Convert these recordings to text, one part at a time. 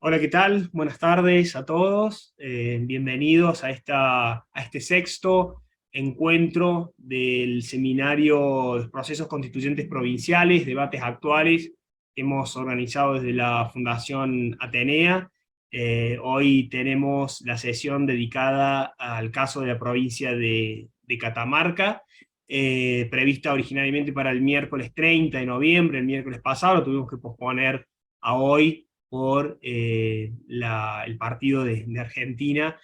Hola, ¿qué tal? Buenas tardes a todos. Bienvenidos a este sexto encuentro del seminario de procesos constituyentes provinciales, debates actuales, que hemos organizado desde la Fundación Atenea. Hoy tenemos la sesión dedicada al caso de la provincia de Catamarca, prevista originariamente para el miércoles 30 de noviembre, el miércoles pasado, lo tuvimos que posponer a hoy por el partido de Argentina,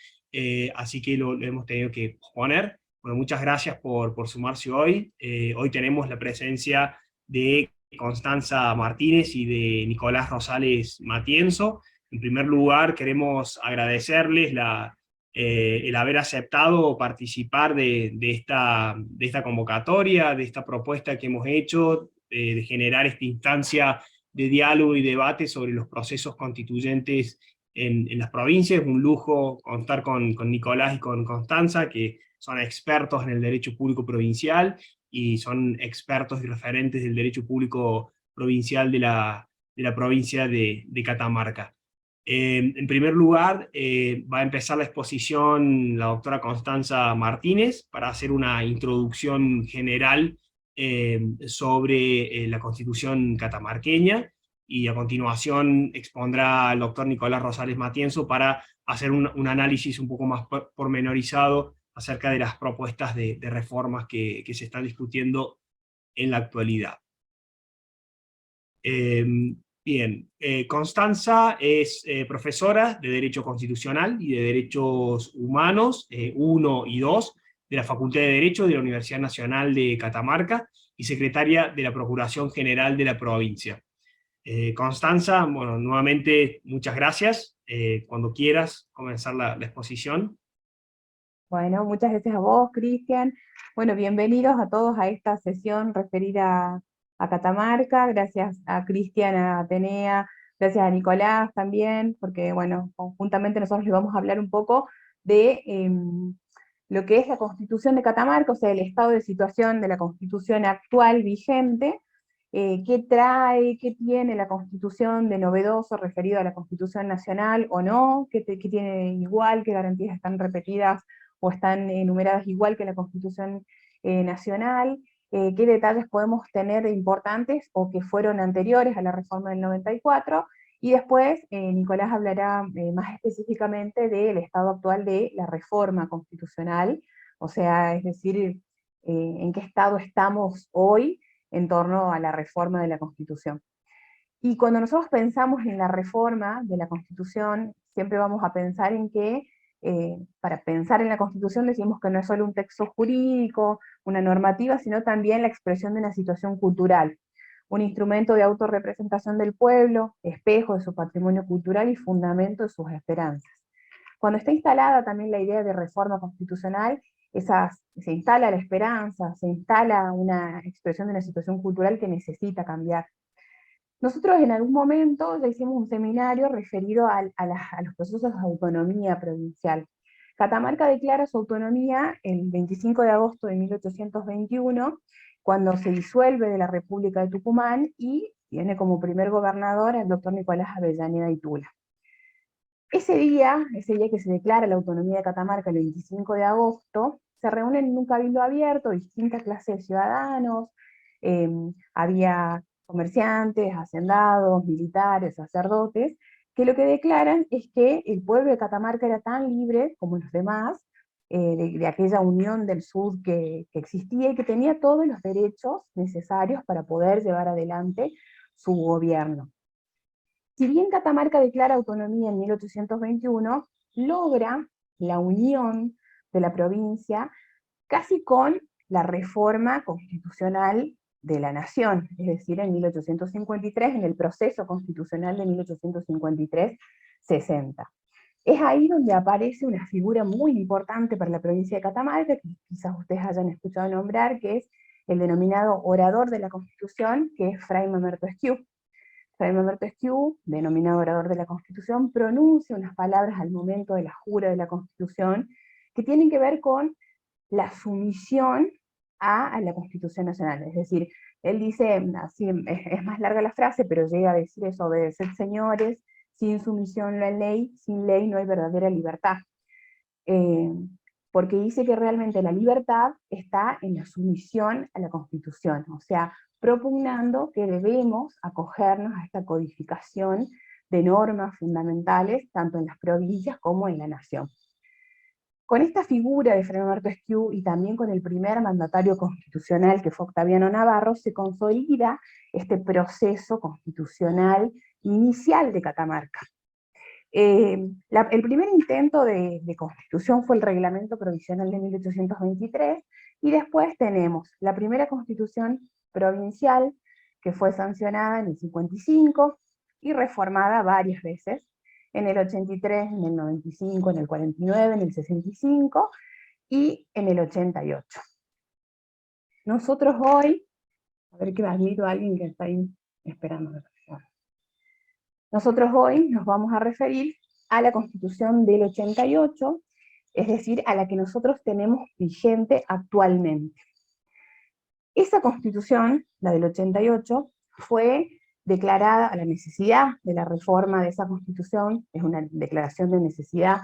así que lo hemos tenido que posponer. Bueno, muchas gracias por sumarse hoy. Hoy tenemos la presencia de Constanza Martínez y de Nicolás Rosales Matienzo. En primer lugar, queremos agradecerles el haber aceptado participar de esta convocatoria, de esta propuesta que hemos hecho, de generar esta instancia de diálogo y debate sobre los procesos constituyentes en las provincias. Es un lujo contar con Nicolás y con Constanza, que son expertos en el derecho público provincial y son expertos y referentes del derecho público provincial de la provincia de Catamarca. En primer lugar, va a empezar la exposición la doctora Constanza Martínez para hacer una introducción general sobre la Constitución catamarqueña, y a continuación expondrá el doctor Nicolás Rosales Matienzo para hacer un análisis un poco más pormenorizado acerca de las propuestas de reformas que se están discutiendo en la actualidad. Bien, Constanza es profesora de Derecho Constitucional y de Derechos Humanos 1 y 2 de la Facultad de Derecho de la Universidad Nacional de Catamarca y secretaria de la Procuración General de la provincia. Constanza, bueno, nuevamente muchas gracias. Cuando quieras comenzar la exposición. Bueno, muchas gracias a vos, Cristian. Bueno, bienvenidos a todos a esta sesión referida a Catamarca. Gracias a Cristian, a Atenea, gracias a Nicolás también, porque bueno, conjuntamente nosotros les vamos a hablar un poco de lo que es la Constitución de Catamarca, o sea, el estado de situación de la Constitución actual vigente, qué trae, qué tiene la Constitución de novedoso referido a la Constitución nacional o no, qué tiene igual, qué garantías están repetidas o están enumeradas igual que la Constitución nacional, qué detalles podemos tener importantes o que fueron anteriores a la reforma del 94, y después Nicolás hablará más específicamente del estado actual de la reforma constitucional, o sea, es decir, en qué estado estamos hoy en torno a la reforma de la Constitución. Y cuando nosotros pensamos en la reforma de la Constitución, siempre vamos a pensar en que, para pensar en la Constitución decimos que no es solo un texto jurídico, una normativa, sino también la expresión de una situación cultural, un instrumento de autorrepresentación del pueblo, espejo de su patrimonio cultural y fundamento de sus esperanzas. Cuando está instalada también la idea de reforma constitucional, se instala la esperanza, se instala una expresión de una situación cultural que necesita cambiar. Nosotros en algún momento ya hicimos un seminario referido a los procesos de autonomía provincial. Catamarca declara su autonomía el 25 de agosto de 1821, cuando se disuelve de la República de Tucumán y tiene como primer gobernador al doctor Nicolás Avellaneda y Tula. Ese día que se declara la autonomía de Catamarca, el 25 de agosto, se reúnen en un cabildo abierto distintas clases de ciudadanos, había comerciantes, hacendados, militares, sacerdotes, que lo que declaran es que el pueblo de Catamarca era tan libre como los demás, de aquella unión del sur que existía, y que tenía todos los derechos necesarios para poder llevar adelante su gobierno. Si bien Catamarca declara autonomía en 1821, logra la unión de la provincia casi con la reforma constitucional de la nación, es decir, en 1853, en el proceso constitucional de 1853-60. Es ahí donde aparece una figura muy importante para la provincia de Catamarca, que quizás ustedes hayan escuchado nombrar, que es el denominado orador de la Constitución, que es Fray Mamerto Esquiú. Fray Mamerto Esquiú, denominado orador de la Constitución, pronuncia unas palabras al momento de la jura de la Constitución que tienen que ver con la sumisión a la Constitución Nacional. Es decir, él dice, así es más larga la frase, pero llega a decir eso: obedeced, señores, sin sumisión a la ley, sin ley no hay verdadera libertad. Porque dice que realmente la libertad está en la sumisión a la Constitución, o sea, propugnando que debemos acogernos a esta codificación de normas fundamentales, tanto en las provincias como en la nación. Con esta figura de Fray Alberto Esquiú y también con el primer mandatario constitucional, que fue Octaviano Navarro, se consolida este proceso constitucional inicial de Catamarca. El primer intento de constitución fue el Reglamento Provisional de 1823, y después tenemos la primera constitución provincial, que fue sancionada en el 55, y reformada varias veces, en el 83, en el 95, en el 49, en el 65, y en el 88. Nosotros hoy, a ver que admito a alguien que está ahí esperando. Nosotros hoy nos vamos a referir a la Constitución del 88, es decir, a la que nosotros tenemos vigente actualmente. Esa Constitución, la del 88, fue declarada a la necesidad de la reforma de esa Constitución, es una declaración de necesidad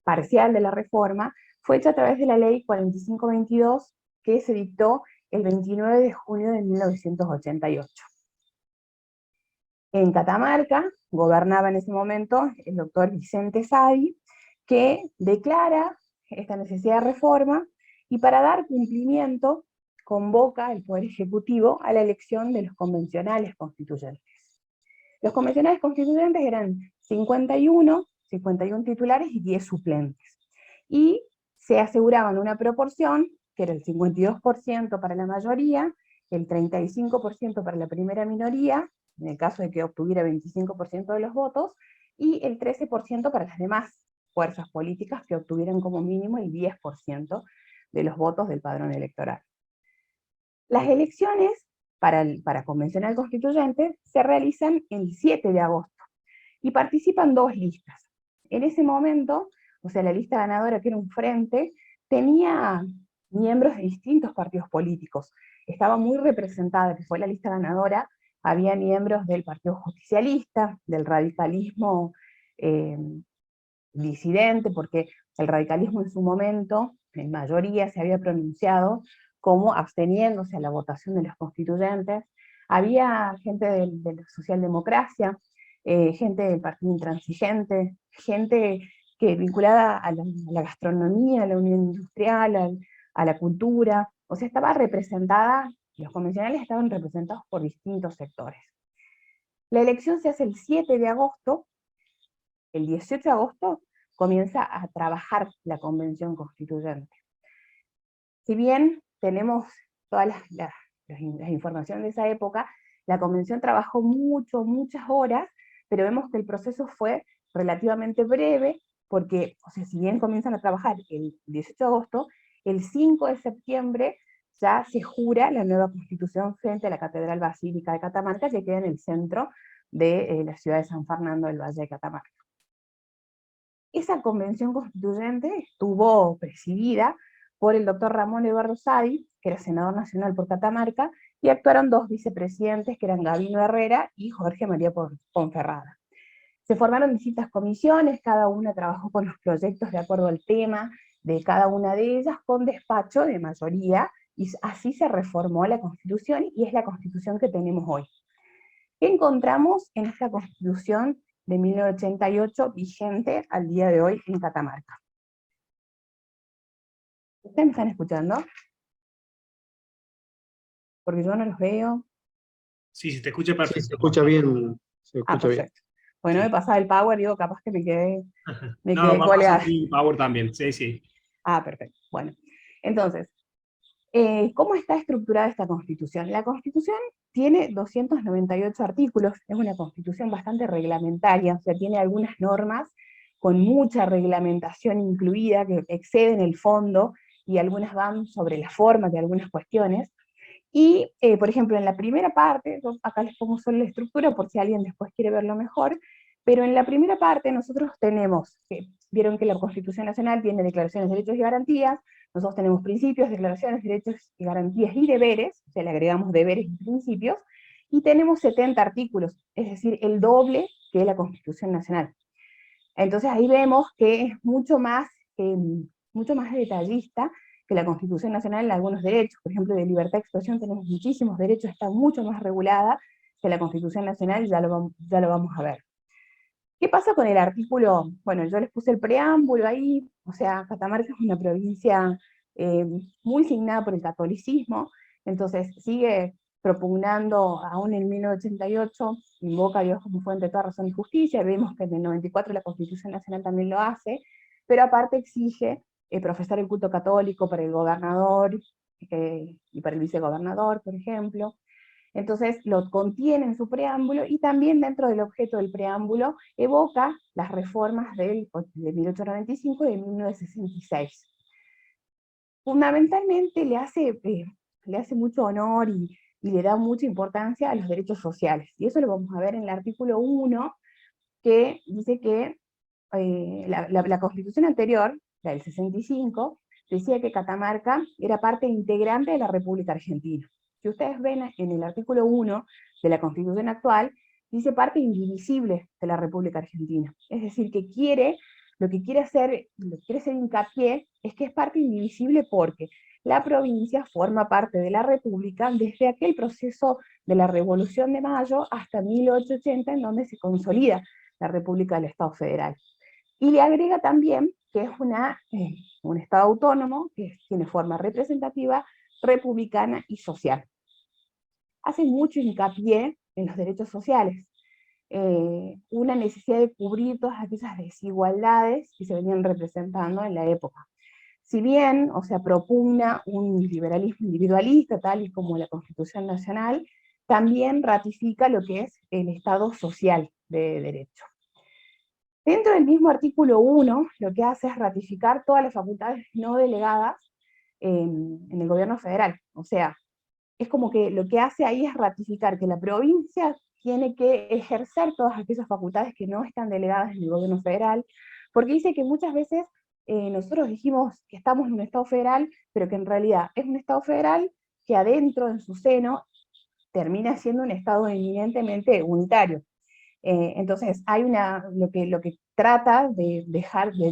parcial de la reforma, fue hecha a través de la Ley 4522, que se dictó el 29 de junio de 1988. En Catamarca gobernaba en ese momento el doctor Vicente Sadi, que declara esta necesidad de reforma, y para dar cumplimiento convoca al Poder Ejecutivo a la elección de los convencionales constituyentes. Los convencionales constituyentes eran 51 titulares y 10 suplentes, y se aseguraban una proporción, que era el 52% para la mayoría, el 35% para la primera minoría, en el caso de que obtuviera 25% de los votos, y el 13% para las demás fuerzas políticas que obtuvieran como mínimo el 10% de los votos del padrón electoral. Las elecciones para convencional constituyente se realizan el 7 de agosto, y participan 2 listas. En ese momento, o sea, la lista ganadora, que era un frente, tenía miembros de distintos partidos políticos. Estaba muy representada, que fue la lista ganadora, había miembros del Partido Justicialista, del radicalismo disidente, porque el radicalismo en su momento, en mayoría, se había pronunciado como absteniéndose a la votación de los constituyentes. Había gente de la socialdemocracia, gente del Partido Intransigente, gente que vinculada a la gastronomía, a la unión industrial, a la cultura, o sea, estaba representada, los convencionales estaban representados por distintos sectores. La elección se hace el 7 de agosto, el 18 de agosto comienza a trabajar la Convención Constituyente. Si bien tenemos todas las informaciones de esa época, la Convención trabajó muchas horas, pero vemos que el proceso fue relativamente breve, porque, o sea, si bien comienzan a trabajar el 18 de agosto, el 5 de septiembre ya se jura la nueva Constitución frente a la Catedral Basílica de Catamarca, que queda en el centro de la ciudad de San Fernando del Valle de Catamarca. Esa Convención Constituyente estuvo presidida por el doctor Ramón Eduardo Sadi, que era senador nacional por Catamarca, y actuaron 2 vicepresidentes, que eran Gabino Herrera y Jorge María Ponferrada. Se formaron distintas comisiones, cada una trabajó con los proyectos de acuerdo al tema de cada una de ellas, con despacho de mayoría, y así se reformó la Constitución, y es la Constitución que tenemos hoy. ¿Qué encontramos en esta Constitución de 1988 vigente al día de hoy en Catamarca? ¿Ustedes me están escuchando? Porque yo no los veo. Sí, se te escucha perfecto. Sí, se escucha bien. Se escucha bien. Perfecto. Bueno, Sí. me pasaba el power, digo, capaz que me quedé No, va a colgada. pasar el Power también, sí. Perfecto. Bueno, entonces, ¿cómo está estructurada esta Constitución? La Constitución tiene 298 artículos, es una Constitución bastante reglamentaria, o sea, tiene algunas normas con mucha reglamentación incluida, que exceden el fondo, y algunas van sobre la forma de algunas cuestiones. Y, por ejemplo, en la primera parte, yo acá les pongo solo la estructura por si alguien después quiere verlo mejor, pero en la primera parte nosotros tenemos, vieron que la Constitución Nacional tiene declaraciones de derechos y garantías, nosotros tenemos principios, declaraciones, derechos y garantías y deberes, o sea, le agregamos deberes y principios, y tenemos 70 artículos, es decir, el doble que la Constitución Nacional. Entonces ahí vemos que es mucho más detallista que la Constitución Nacional en algunos derechos. Por ejemplo, de libertad de expresión tenemos muchísimos derechos, está mucho más regulada que la Constitución Nacional, ya lo vamos a ver. ¿Qué pasa con el artículo? Bueno, yo les puse el preámbulo ahí, o sea, Catamarca es una provincia muy signada por el catolicismo, entonces sigue propugnando, aún en 1988, invoca a Dios como fuente de toda razón y justicia, vemos que en el 94 la Constitución Nacional también lo hace, pero aparte exige profesar el culto católico para el gobernador y para el vicegobernador, por ejemplo. Entonces lo contiene en su preámbulo, y también dentro del objeto del preámbulo evoca las reformas de 1895 y de 1966. Fundamentalmente le hace mucho honor y le da mucha importancia a los derechos sociales, y eso lo vamos a ver en el artículo 1, que dice que la Constitución anterior, la del 65, decía que Catamarca era parte integrante de la República Argentina. Si ustedes ven en el artículo 1 de la Constitución actual, dice parte indivisible de la República Argentina. Es decir, lo que quiere hacer hincapié es que es parte indivisible porque la provincia forma parte de la República desde aquel proceso de la Revolución de Mayo hasta 1880, en donde se consolida la República del Estado Federal. Y le agrega también que es un Estado autónomo que tiene forma representativa, republicana y social. Hace mucho hincapié en los derechos sociales, una necesidad de cubrir todas aquellas desigualdades que se venían representando en la época. Si bien, o sea, propugna un liberalismo individualista, tal y como la Constitución Nacional, también ratifica lo que es el Estado social de derecho. Dentro del mismo artículo 1, lo que hace es ratificar todas las facultades no delegadas en el gobierno federal. O sea, es como que lo que hace ahí es ratificar que la provincia tiene que ejercer todas aquellas facultades que no están delegadas en el gobierno federal, porque dice que muchas veces nosotros dijimos que estamos en un Estado federal, pero que en realidad es un Estado federal que adentro, en su seno, termina siendo un Estado eminentemente unitario. Entonces, lo que trata de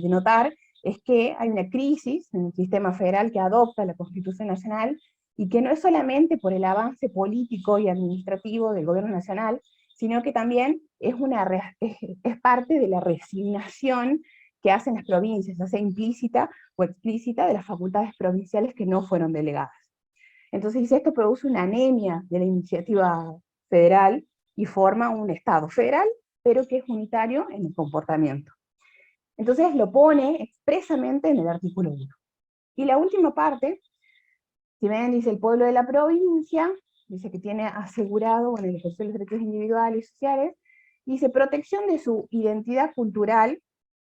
denotar es que hay una crisis en el sistema federal que adopta la Constitución Nacional, y que no es solamente por el avance político y administrativo del gobierno nacional, sino que también es parte de la resignación que hacen las provincias, ya sea implícita o explícita, de las facultades provinciales que no fueron delegadas. Entonces, esto produce una anemia de la iniciativa federal, y forma un Estado federal, pero que es unitario en el comportamiento. Entonces lo pone expresamente en el artículo 1. Y la última parte, si ven, dice el pueblo de la provincia, dice que tiene asegurado en el ejercicio de los derechos individuales y sociales, dice protección de su identidad cultural,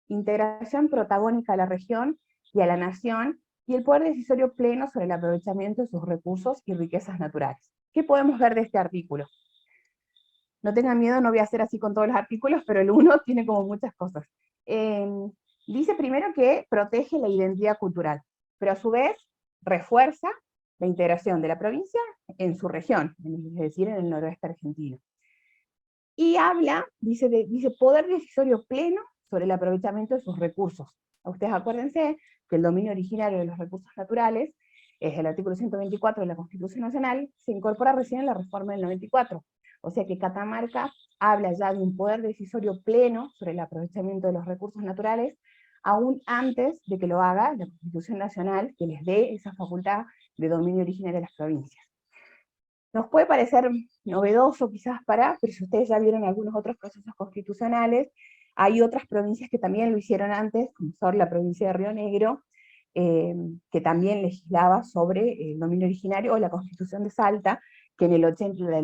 integración protagónica a la región y a la nación, y el poder decisorio pleno sobre el aprovechamiento de sus recursos y riquezas naturales. ¿Qué podemos ver de este artículo? No tengan miedo, no voy a hacer así con todos los artículos, pero el 1 tiene como muchas cosas. Dice primero que protege la identidad cultural, pero a su vez refuerza la integración de la provincia en su región, es decir, en el noroeste argentino. Y dice poder decisorio pleno sobre el aprovechamiento de sus recursos. Ustedes acuérdense que el dominio originario de los recursos naturales es el artículo 124 de la Constitución Nacional, se incorpora recién en la reforma del 94. O sea que Catamarca habla ya de un poder decisorio pleno sobre el aprovechamiento de los recursos naturales, aún antes de que lo haga la Constitución Nacional, que les dé esa facultad de dominio originario a las provincias. Nos puede parecer novedoso quizás pero si ustedes ya vieron algunos otros procesos constitucionales, hay otras provincias que también lo hicieron antes, como son la provincia de Río Negro, que también legislaba sobre el dominio originario, o la Constitución de Salta, que en el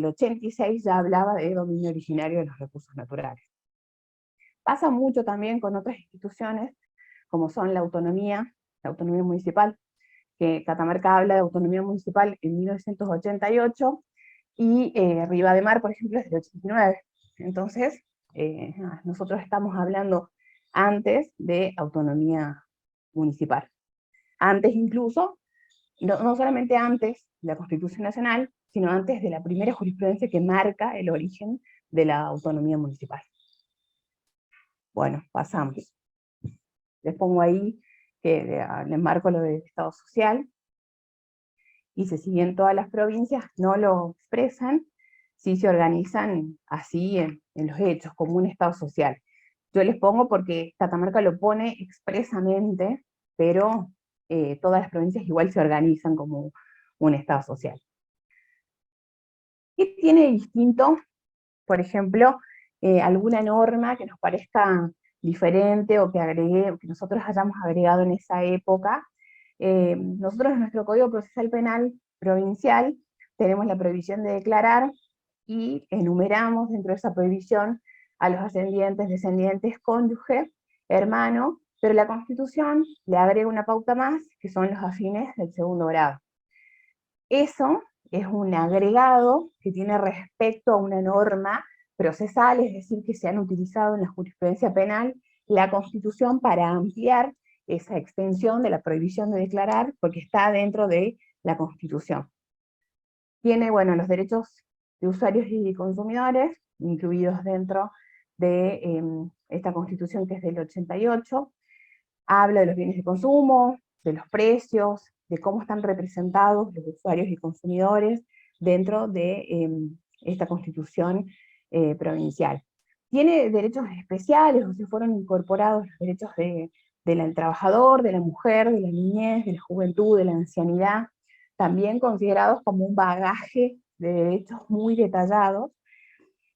86 ya hablaba de dominio originario de los recursos naturales. Pasa mucho también con otras instituciones, como son la autonomía municipal, que Catamarca habla de autonomía municipal en 1988, y Riva de Mar, por ejemplo, es del 89. Entonces, nosotros estamos hablando antes de autonomía municipal. Antes incluso, no solamente antes de la Constitución Nacional, sino antes de la primera jurisprudencia que marca el origen de la autonomía municipal. Bueno, pasamos. Les pongo ahí que les marco lo del Estado social, y si bien todas las provincias no lo expresan, sí se organizan así en los hechos, como un Estado social. Yo les pongo porque Catamarca lo pone expresamente, pero todas las provincias igual se organizan como un Estado social. ¿Qué tiene distinto, por ejemplo, alguna norma que nos parezca diferente o que nosotros hayamos agregado en esa época? Nosotros en nuestro Código Procesal Penal provincial tenemos la prohibición de declarar y enumeramos dentro de esa prohibición a los ascendientes, descendientes, cónyuge, hermano, pero la Constitución le agrega una pauta más, que son los afines del segundo grado. Eso es un agregado que tiene respecto a una norma procesal, es decir, que se han utilizado en la jurisprudencia penal la Constitución para ampliar esa extensión de la prohibición de declarar, porque está dentro de la Constitución. Tiene, bueno, los derechos de usuarios y consumidores, incluidos dentro de esta Constitución que es del 88, habla de los bienes de consumo, de los precios, de cómo están representados los usuarios y consumidores dentro de esta Constitución provincial. Tiene derechos especiales, o se fueron incorporados los derechos del trabajador, de la mujer, de la niñez, de la juventud, de la ancianidad, también considerados como un bagaje de derechos muy detallados.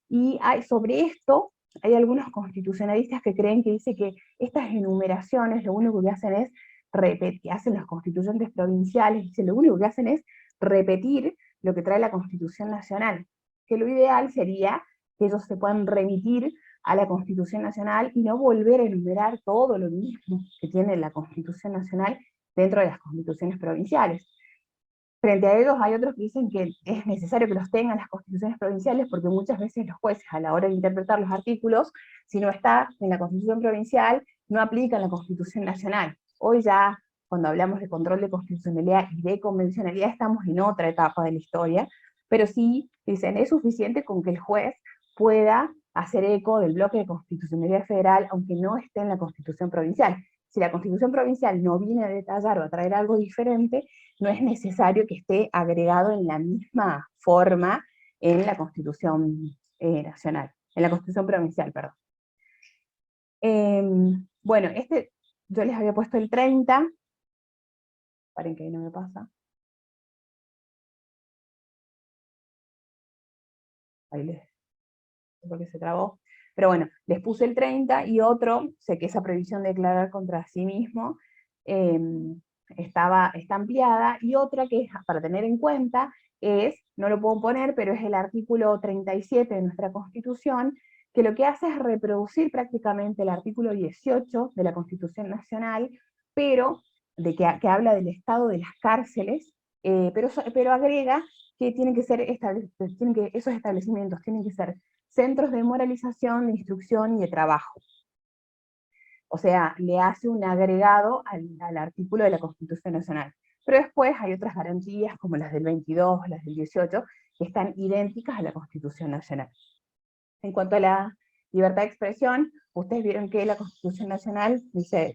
Y sobre esto hay algunos constitucionalistas que creen que dice que estas enumeraciones lo único que hacen es repetir, hacen los constituyentes provinciales, dice, lo único que hacen es repetir lo que trae la Constitución Nacional, que lo ideal sería que ellos se puedan remitir a la Constitución Nacional y no volver a enumerar todo lo mismo que tiene la Constitución Nacional dentro de las constituciones provinciales. Frente a ellos hay otros que dicen que es necesario que los tengan las constituciones provinciales porque muchas veces los jueces a la hora de interpretar los artículos, si no está en la Constitución provincial, no aplican la Constitución Nacional. Hoy ya, cuando hablamos de control de constitucionalidad y de convencionalidad, estamos en otra etapa de la historia, pero sí, dicen, es suficiente con que el juez pueda hacer eco del bloque de constitucionalidad federal, aunque no esté en la Constitución provincial. Si la Constitución provincial no viene a detallar o a traer algo diferente, no es necesario que esté agregado en la misma forma en la Constitución nacional, en la Constitución provincial, perdón. Bueno, yo les había puesto el 30, paren que ahí no me pasa. Ahí porque se trabó. Pero bueno, les puse el 30 y otro, sé que esa prohibición de declarar contra sí mismo está ampliada, y otra que es para tener en cuenta es, no lo puedo poner, pero es el artículo 37 de nuestra Constitución, que lo que hace es reproducir prácticamente el artículo 18 de la Constitución Nacional, pero que habla del estado de las cárceles, pero agrega que tienen que ser esos establecimientos tienen que ser centros de moralización, de instrucción y de trabajo. O sea, le hace un agregado al artículo de la Constitución Nacional. Pero después hay otras garantías, como las del 22, las del 18, que están idénticas a la Constitución Nacional. En cuanto a la libertad de expresión, ustedes vieron que la Constitución Nacional dice,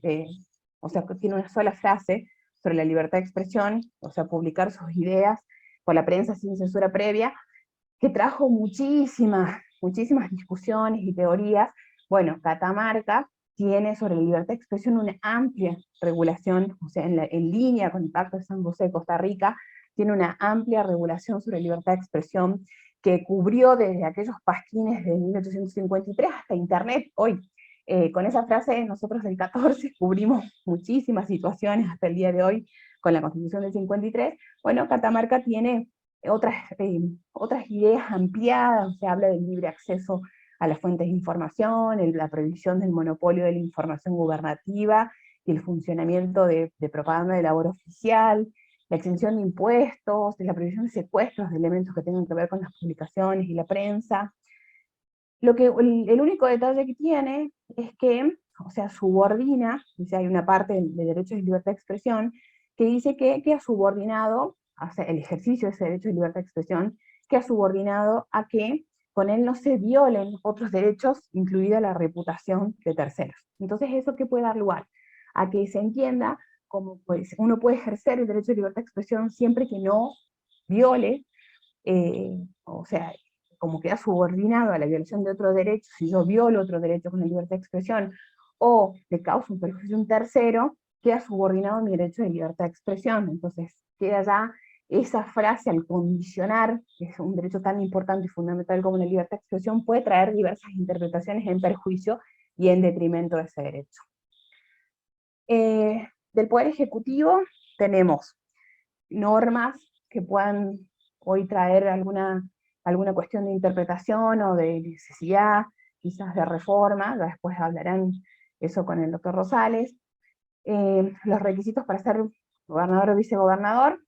o sea, tiene una sola frase sobre la libertad de expresión, o sea, publicar sus ideas por la prensa sin censura previa, que trajo muchísimas discusiones y teorías. Bueno, Catamarca tiene sobre la libertad de expresión una amplia regulación, o sea, en línea con el Pacto de San José de Costa Rica, tiene una amplia regulación sobre libertad de expresión que cubrió desde aquellos pasquines de 1853 hasta Internet hoy. Con esa frase nosotros del 14 cubrimos muchísimas situaciones hasta el día de hoy con la Constitución del 53. Bueno, Catamarca tiene otras ideas ampliadas, se habla del libre acceso a las fuentes de información, la prohibición del monopolio de la información gubernativa y el funcionamiento de propaganda de labor oficial, la exención de impuestos, la prohibición de secuestros de elementos que tengan que ver con las publicaciones y la prensa. El único detalle que tiene es que, o sea, subordina, dice, hay una parte de derechos y libertad de expresión, que dice que ha subordinado, o sea, el ejercicio de ese derecho de libertad de expresión, que ha subordinado a que con él no se violen otros derechos, incluida la reputación de terceros. Entonces, ¿eso qué puede dar lugar? A que se entienda como pues, uno puede ejercer el derecho de libertad de expresión siempre que no viole, o sea, como queda subordinado a la violación de otro derecho, si yo violo otro derecho con la libertad de expresión, o le causo un perjuicio a un tercero, queda subordinado a mi derecho de libertad de expresión. Entonces, queda ya esa frase al condicionar, que es un derecho tan importante y fundamental como la libertad de expresión, puede traer diversas interpretaciones en perjuicio y en detrimento de ese derecho. Del Poder Ejecutivo tenemos normas que puedan hoy traer alguna cuestión de interpretación o de necesidad, quizás de reforma, ya después hablarán eso con el doctor Rosales. Los requisitos para ser gobernador o vicegobernador: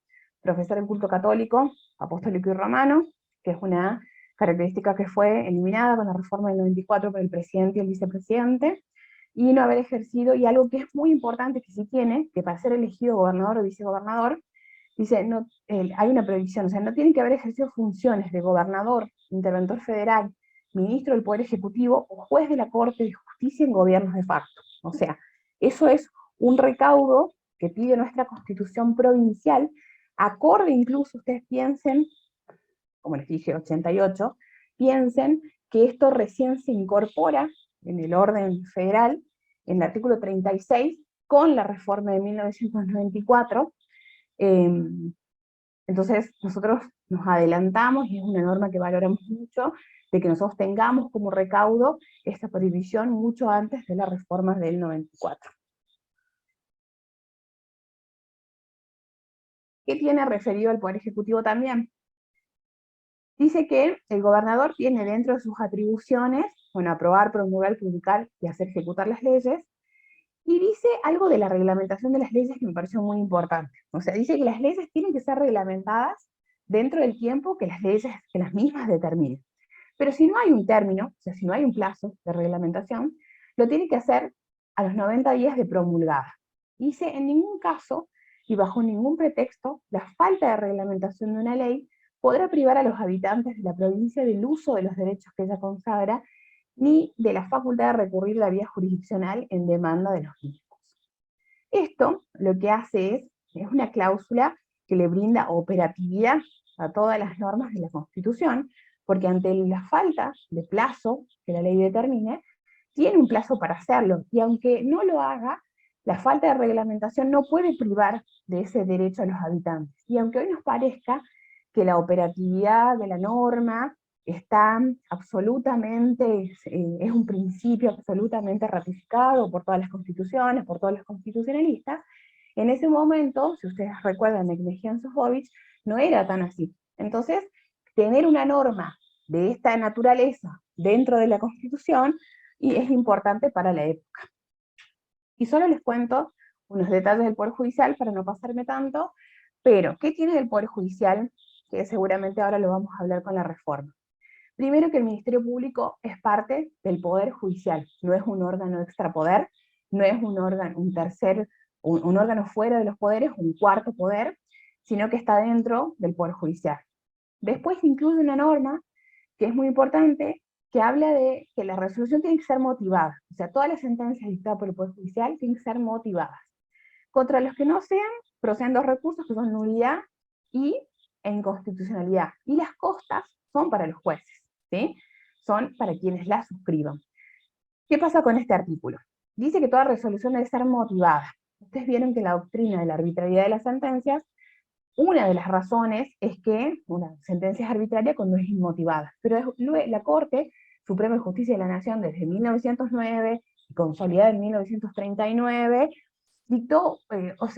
profesar el culto católico, apostólico y romano, que es una característica que fue eliminada con la reforma del 94 por el presidente y el vicepresidente, y no haber ejercido, y algo que es muy importante que sí tiene, que para ser elegido gobernador o vicegobernador, dice, no, hay una prohibición, o sea, no tienen que haber ejercido funciones de gobernador, interventor federal, ministro del Poder Ejecutivo o juez de la Corte de Justicia en gobiernos de facto. O sea, eso es un recaudo que pide nuestra Constitución provincial, acorde incluso, ustedes piensen, como les dije, 88, piensen que esto recién se incorpora en el orden federal, en el artículo 36, con la reforma de 1994, entonces nosotros nos adelantamos, y es una norma que valoramos mucho, de que nosotros tengamos como recaudo esta prohibición mucho antes de las reformas del 94. ¿Qué tiene referido al Poder Ejecutivo también? Dice que el gobernador tiene dentro de sus atribuciones, bueno, aprobar, promulgar, publicar y hacer ejecutar las leyes, y dice algo de la reglamentación de las leyes que me pareció muy importante. O sea, dice que las leyes tienen que ser reglamentadas dentro del tiempo que las mismas determinen. Pero si no hay un término, o sea, si no hay un plazo de reglamentación, lo tiene que hacer a los 90 días de promulgada. Dice, en ningún caso y bajo ningún pretexto, la falta de reglamentación de una ley podrá privar a los habitantes de la provincia del uso de los derechos que ella consagra, ni de la facultad de recurrir la vía jurisdiccional en demanda de los mismos. Esto lo que hace es una cláusula que le brinda operatividad a todas las normas de la Constitución, porque ante la falta de plazo que la ley determine, tiene un plazo para hacerlo, y aunque no lo haga, la falta de reglamentación no puede privar de ese derecho a los habitantes. Y aunque hoy nos parezca que la operatividad de la norma está absolutamente, es un principio absolutamente ratificado por todas las constituciones, por todos los constitucionalistas, en ese momento, si ustedes recuerdan de Knežević Sofovich, no era tan así. Entonces, tener una norma de esta naturaleza dentro de la Constitución y es importante para la época. Y solo les cuento unos detalles del Poder Judicial para no pasarme tanto, pero ¿qué tiene el Poder Judicial? Que seguramente ahora lo vamos a hablar con la reforma. Primero, que el Ministerio Público es parte del Poder Judicial, no es un órgano extrapoder, no es un órgano, un órgano fuera de los poderes, un cuarto poder, sino que está dentro del Poder Judicial. Después incluye una norma que es muy importante, que habla de que la resolución tiene que ser motivada, o sea, todas las sentencias dictadas por el Poder Judicial tienen que ser motivadas. Contra los que no sean, proceden dos recursos que son nulidad y inconstitucionalidad, y las costas son para los jueces, ¿sí? Son para quienes la suscriban. ¿Qué pasa con este artículo? Dice que toda resolución debe ser motivada. Ustedes vieron que en la doctrina de la arbitrariedad de las sentencias, una de las razones es que una sentencia es arbitraria cuando es inmotivada, pero la Corte Suprema de Justicia de la Nación desde 1909, y consolidada en 1939, dictó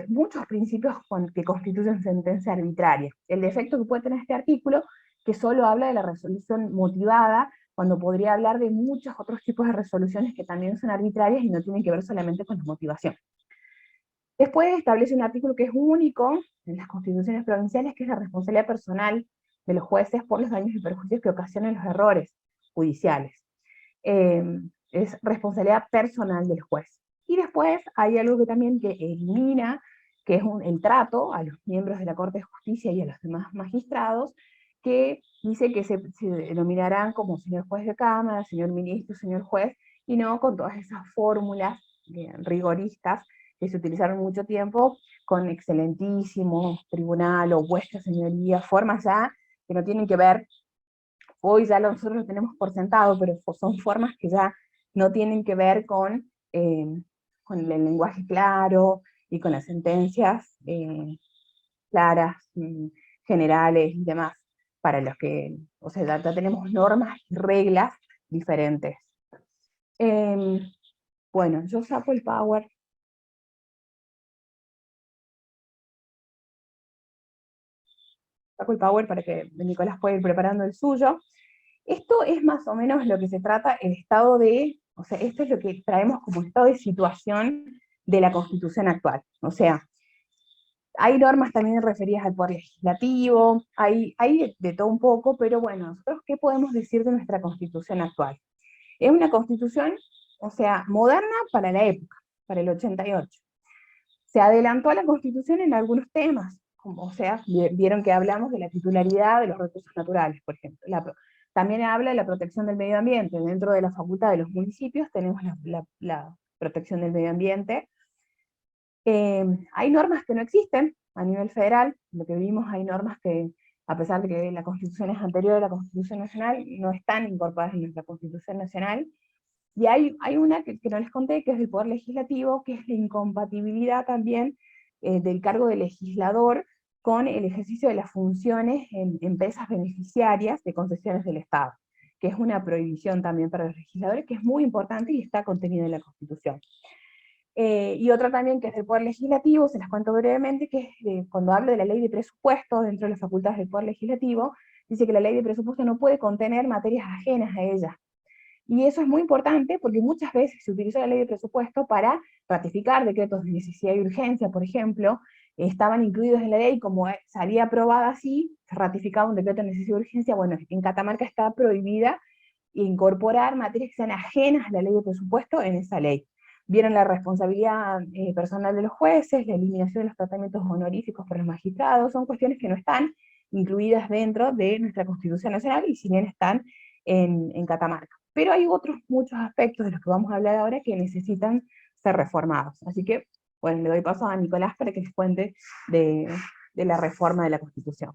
muchos principios que constituyen sentencia arbitraria. El defecto que puede tener este artículo, que solo habla de la resolución motivada, cuando podría hablar de muchos otros tipos de resoluciones que también son arbitrarias y no tienen que ver solamente con la motivación. Después establece un artículo que es único en las constituciones provinciales, que es la responsabilidad personal de los jueces por los daños y perjuicios que ocasionan los errores judiciales. Es responsabilidad personal del juez. Y después hay algo que también que elimina, que es el trato a los miembros de la Corte de Justicia y a los demás magistrados, que dice que se denominarán como señor juez de cámara, señor ministro, señor juez, y no con todas esas fórmulas rigoristas que se utilizaron mucho tiempo, con excelentísimo tribunal o vuestra señoría, formas ya que no tienen que ver, hoy ya nosotros lo tenemos por sentado, pero son formas que ya no tienen que ver con el lenguaje claro y con las sentencias claras, generales y demás, para los que, o sea, ya tenemos normas y reglas diferentes. Bueno, yo saco el Power. Saco el Power para que Nicolás pueda ir preparando el suyo. Esto es más o menos lo que se trata el estado de, o sea, esto es lo que traemos como estado de situación de la Constitución actual. O sea, hay normas también referidas al poder legislativo, hay de todo un poco, pero bueno, nosotros ¿qué podemos decir de nuestra Constitución actual? Es una Constitución, o sea, moderna para la época, para el 88. Se adelantó a la Constitución en algunos temas, como, o sea, vieron que hablamos de la titularidad de los recursos naturales, por ejemplo. También habla de la protección del medio ambiente. Dentro de la facultad de los municipios tenemos la protección del medio ambiente. Hay normas que no existen a nivel federal, lo que vimos, hay normas que, a pesar de que la Constitución es anterior a la Constitución Nacional, no están incorporadas en nuestra Constitución Nacional. Y hay una que no les conté, que es del Poder Legislativo, que es la incompatibilidad también del cargo de legislador con el ejercicio de las funciones en empresas beneficiarias de concesiones del Estado, que es una prohibición también para los legisladores, que es muy importante y está contenida en la Constitución. Y otra también que es del Poder Legislativo, se las cuento brevemente, que es cuando hablo de la ley de presupuesto dentro de las facultades del Poder Legislativo, dice que la ley de presupuesto no puede contener materias ajenas a ella. Y eso es muy importante porque muchas veces se utilizó la ley de presupuesto para ratificar decretos de necesidad y urgencia, por ejemplo, estaban incluidos en la ley, como salía aprobada así, se ratificaba un decreto de necesidad y urgencia. Bueno, en Catamarca está prohibida incorporar materias que sean ajenas a la ley de presupuesto en esa ley. Vieron la responsabilidad personal de los jueces, la eliminación de los tratamientos honoríficos para los magistrados, son cuestiones que no están incluidas dentro de nuestra Constitución Nacional, y si bien están en Catamarca. Pero hay otros muchos aspectos de los que vamos a hablar ahora que necesitan ser reformados. Así que, bueno, le doy paso a Nicolás para que les cuente de la reforma de la Constitución.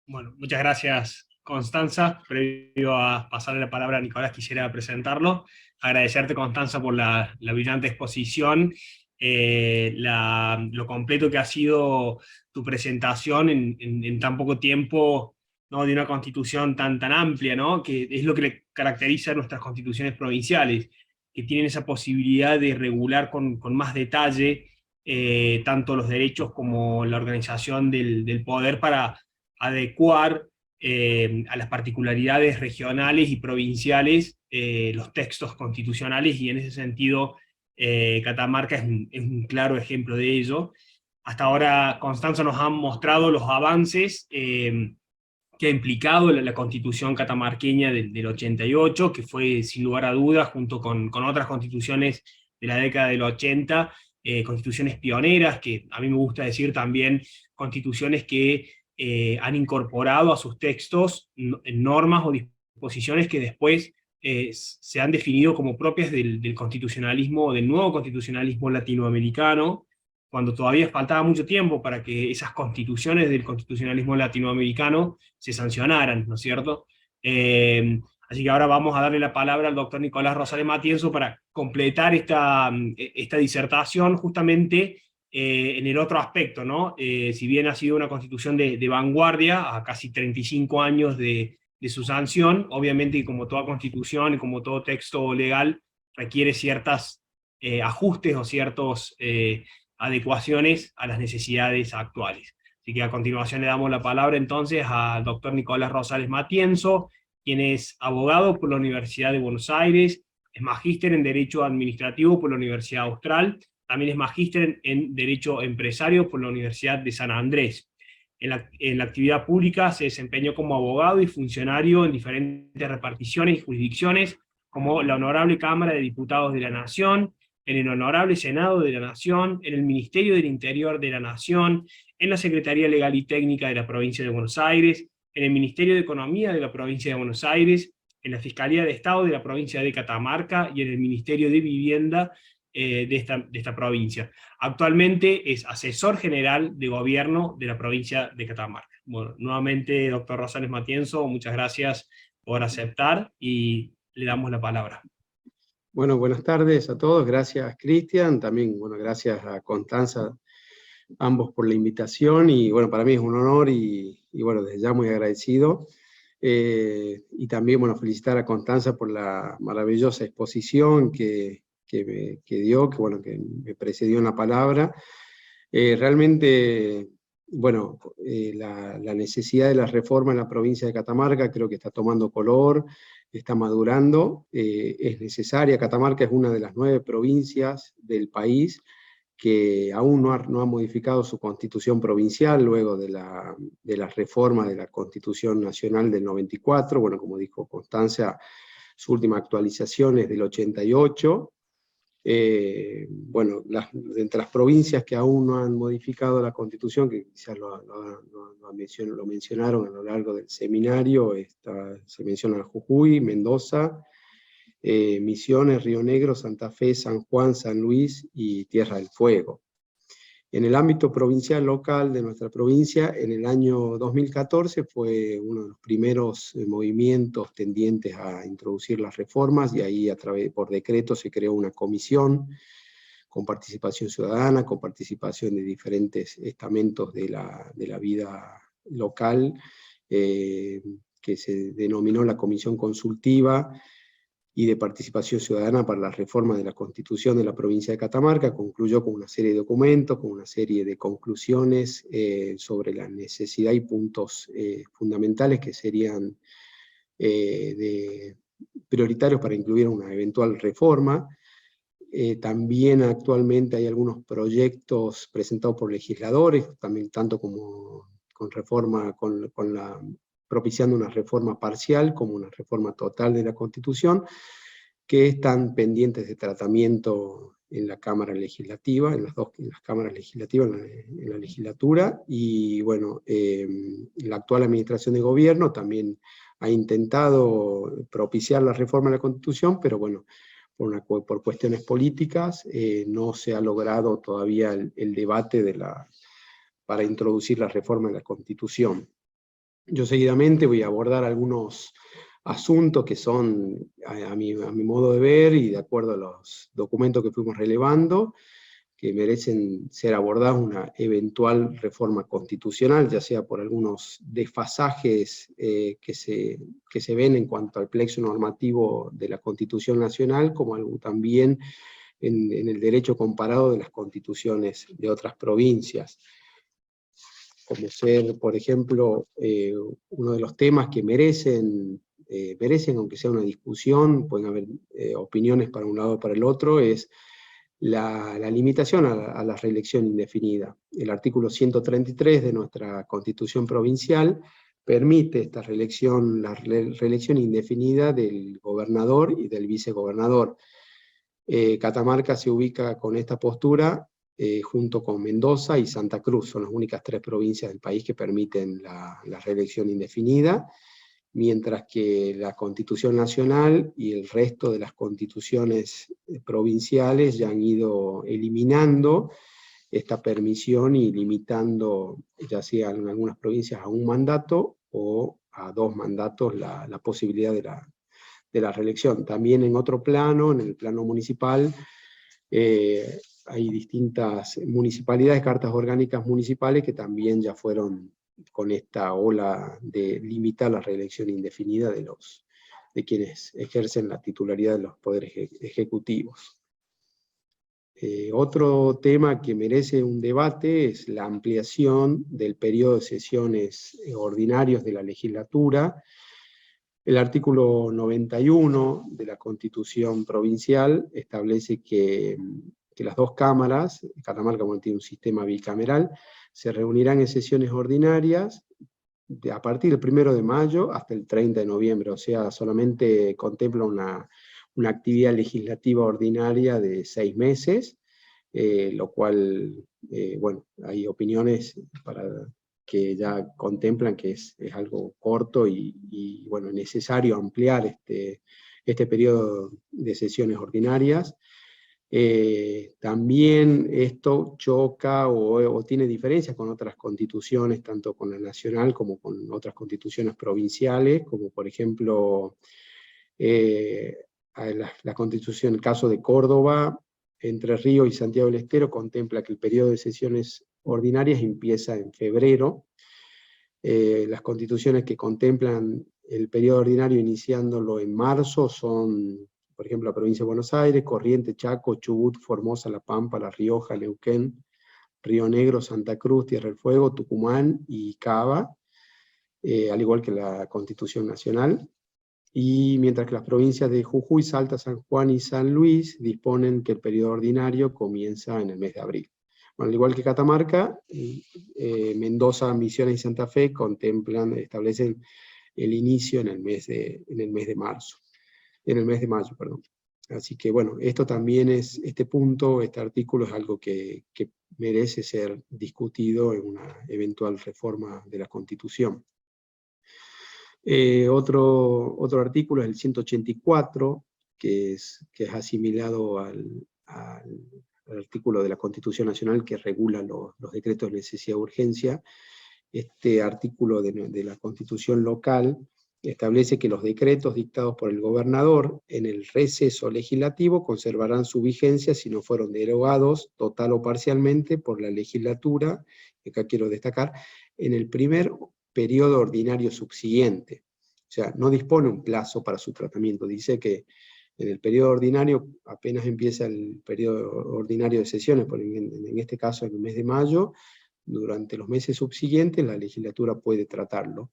Bueno, muchas gracias, Constanza. Previo a pasarle la palabra a Nicolás, quisiera presentarlo. Agradecerte, Constanza, por la brillante exposición, lo completo que ha sido tu presentación en tan poco tiempo, ¿no?, de una constitución tan amplia, ¿no?, que es lo que le caracteriza a nuestras constituciones provinciales, que tienen esa posibilidad de regular con más detalle tanto los derechos como la organización del poder para adecuar a las particularidades regionales y provinciales los textos constitucionales, y en ese sentido Catamarca es un claro ejemplo de ello. Hasta ahora Constanza nos ha mostrado los avances que ha implicado la Constitución catamarqueña del 88, que fue sin lugar a dudas, junto con otras constituciones de la década del 80, constituciones pioneras, que a mí me gusta decir también constituciones que han incorporado a sus textos normas o disposiciones que después se han definido como propias del constitucionalismo, del nuevo constitucionalismo latinoamericano, cuando todavía faltaba mucho tiempo para que esas constituciones del constitucionalismo latinoamericano se sancionaran, ¿no es cierto? Así que ahora vamos a darle la palabra al doctor Nicolás Rosales Matienzo para completar esta disertación justamente en el otro aspecto, ¿no? Si bien ha sido una constitución de vanguardia, a casi 35 años de su sanción, obviamente, como toda constitución y como todo texto legal, requiere ciertos ajustes o ciertas adecuaciones a las necesidades actuales. Así que a continuación le damos la palabra entonces al doctor Nicolás Rosales Matienzo, quien es abogado por la Universidad de Buenos Aires, es magíster en Derecho Administrativo por la Universidad Austral, también es magíster en Derecho Empresario por la Universidad de San Andrés. En la actividad pública se desempeñó como abogado y funcionario en diferentes reparticiones y jurisdicciones, como la Honorable Cámara de Diputados de la Nación, en el Honorable Senado de la Nación, en el Ministerio del Interior de la Nación, en la Secretaría Legal y Técnica de la Provincia de Buenos Aires, en el Ministerio de Economía de la Provincia de Buenos Aires, en la Fiscalía de Estado de la Provincia de Catamarca y en el Ministerio de Vivienda de esta provincia. Actualmente es asesor general de gobierno de la provincia de Catamarca. Bueno, nuevamente, doctor Rosales Matienzo, muchas gracias por aceptar y le damos la palabra. Bueno, buenas tardes a todos. Gracias, Cristian. También, bueno, gracias a Constanza, ambos por la invitación. Y bueno, para mí es un honor y bueno, desde ya muy agradecido. Y también, bueno, felicitar a Constanza por la maravillosa exposición que dio, bueno, que me precedió en la palabra. Realmente, bueno, la necesidad de la reforma en la provincia de Catamarca creo que está tomando color, está madurando, es necesaria. Catamarca es una de las 9 provincias del país que aún no ha modificado su constitución provincial luego de la reforma de la Constitución Nacional del 94. Bueno, como dijo Constanza, su última actualización es del 88. Bueno, entre las provincias que aún no han modificado la Constitución, que quizás lo mencionaron a lo largo del seminario, se menciona Jujuy, Mendoza, Misiones, Río Negro, Santa Fe, San Juan, San Luis y Tierra del Fuego. En el ámbito provincial local de nuestra provincia, en el año 2014 fue uno de los primeros movimientos tendientes a introducir las reformas, y ahí por decreto se creó una comisión con participación ciudadana, con participación de diferentes estamentos de la vida local, que se denominó la Comisión Consultiva y de Participación Ciudadana para la Reforma de la Constitución de la provincia de Catamarca. Concluyó con una serie de documentos, con una serie de conclusiones sobre la necesidad y puntos fundamentales que serían prioritarios para incluir una eventual reforma. También actualmente hay algunos proyectos presentados por legisladores, también tanto como con reforma, propiciando una reforma parcial como una reforma total de la Constitución, que están pendientes de tratamiento en la Cámara Legislativa, en las cámaras legislativas, en la legislatura. Y bueno, la actual administración de gobierno también ha intentado propiciar la reforma de la Constitución, pero bueno, por cuestiones políticas no se ha logrado todavía el debate para introducir la reforma de la Constitución. Yo seguidamente voy a abordar algunos asuntos que son, a mi modo de ver y de acuerdo a los documentos que fuimos relevando, que merecen ser abordados una eventual reforma constitucional, ya sea por algunos desfasajes que se ven en cuanto al plexo normativo de la Constitución Nacional, como algo también en el derecho comparado de las constituciones de otras provincias, como ser, por ejemplo, uno de los temas que merecen, aunque sea una discusión, pueden haber opiniones para un lado o para el otro, es la limitación a la reelección indefinida. El artículo 133 de nuestra Constitución Provincial permite esta reelección, la reelección indefinida del gobernador y del vicegobernador. Catamarca se ubica con esta postura junto con Mendoza y Santa Cruz. Son las únicas 3 provincias del país que permiten la reelección indefinida, mientras que la Constitución Nacional y el resto de las constituciones provinciales ya han ido eliminando esta permisión y limitando, ya sea en algunas provincias a un mandato o a 2 mandatos, la posibilidad de la reelección. También en otro plano, en el plano municipal, hay distintas municipalidades, cartas orgánicas municipales, que también ya fueron con esta ola de limitar la reelección indefinida de quienes ejercen la titularidad de los poderes ejecutivos. Otro tema que merece un debate es la ampliación del periodo de sesiones ordinarios de la legislatura. El artículo 91 de la Constitución Provincial establece que las 2 cámaras, Catamarca tiene un sistema bicameral, se reunirán en sesiones ordinarias a partir del 1 de mayo hasta el 30 de noviembre, o sea, solamente contempla una actividad legislativa ordinaria de 6 meses, lo cual, bueno, hay opiniones que ya contemplan que es algo corto y bueno, necesario ampliar este periodo de sesiones ordinarias. También esto choca o tiene diferencias con otras constituciones, tanto con la nacional como con otras constituciones provinciales, como por ejemplo la constitución, el caso de Córdoba, Entre Ríos y Santiago del Estero contempla que el periodo de sesiones ordinarias empieza en febrero. Las constituciones que contemplan el periodo ordinario iniciándolo en marzo son, por ejemplo, la provincia de Buenos Aires, Corrientes, Chaco, Chubut, Formosa, La Pampa, La Rioja, Neuquén, Río Negro, Santa Cruz, Tierra del Fuego, Tucumán y Cava, al igual que la Constitución Nacional. Y mientras que las provincias de Jujuy, Salta, San Juan y San Luis disponen que el periodo ordinario comienza en el mes de abril. Bueno, al igual que Catamarca, Mendoza, Misiones y Santa Fe establecen el inicio en el mes de mayo, perdón. Así que bueno, esto también este artículo es algo que merece ser discutido en una eventual reforma de la Constitución. Otro artículo es el 184, que es asimilado al artículo de la Constitución Nacional que regula los decretos de necesidad de urgencia. Este artículo de la Constitución local establece que los decretos dictados por el gobernador en el receso legislativo conservarán su vigencia si no fueron derogados total o parcialmente por la legislatura, que acá quiero destacar, en el primer periodo ordinario subsiguiente. O sea, no dispone un plazo para su tratamiento. Dice que en el periodo ordinario, apenas empieza el periodo ordinario de sesiones, en este caso en el mes de mayo, durante los meses subsiguientes la legislatura puede tratarlo.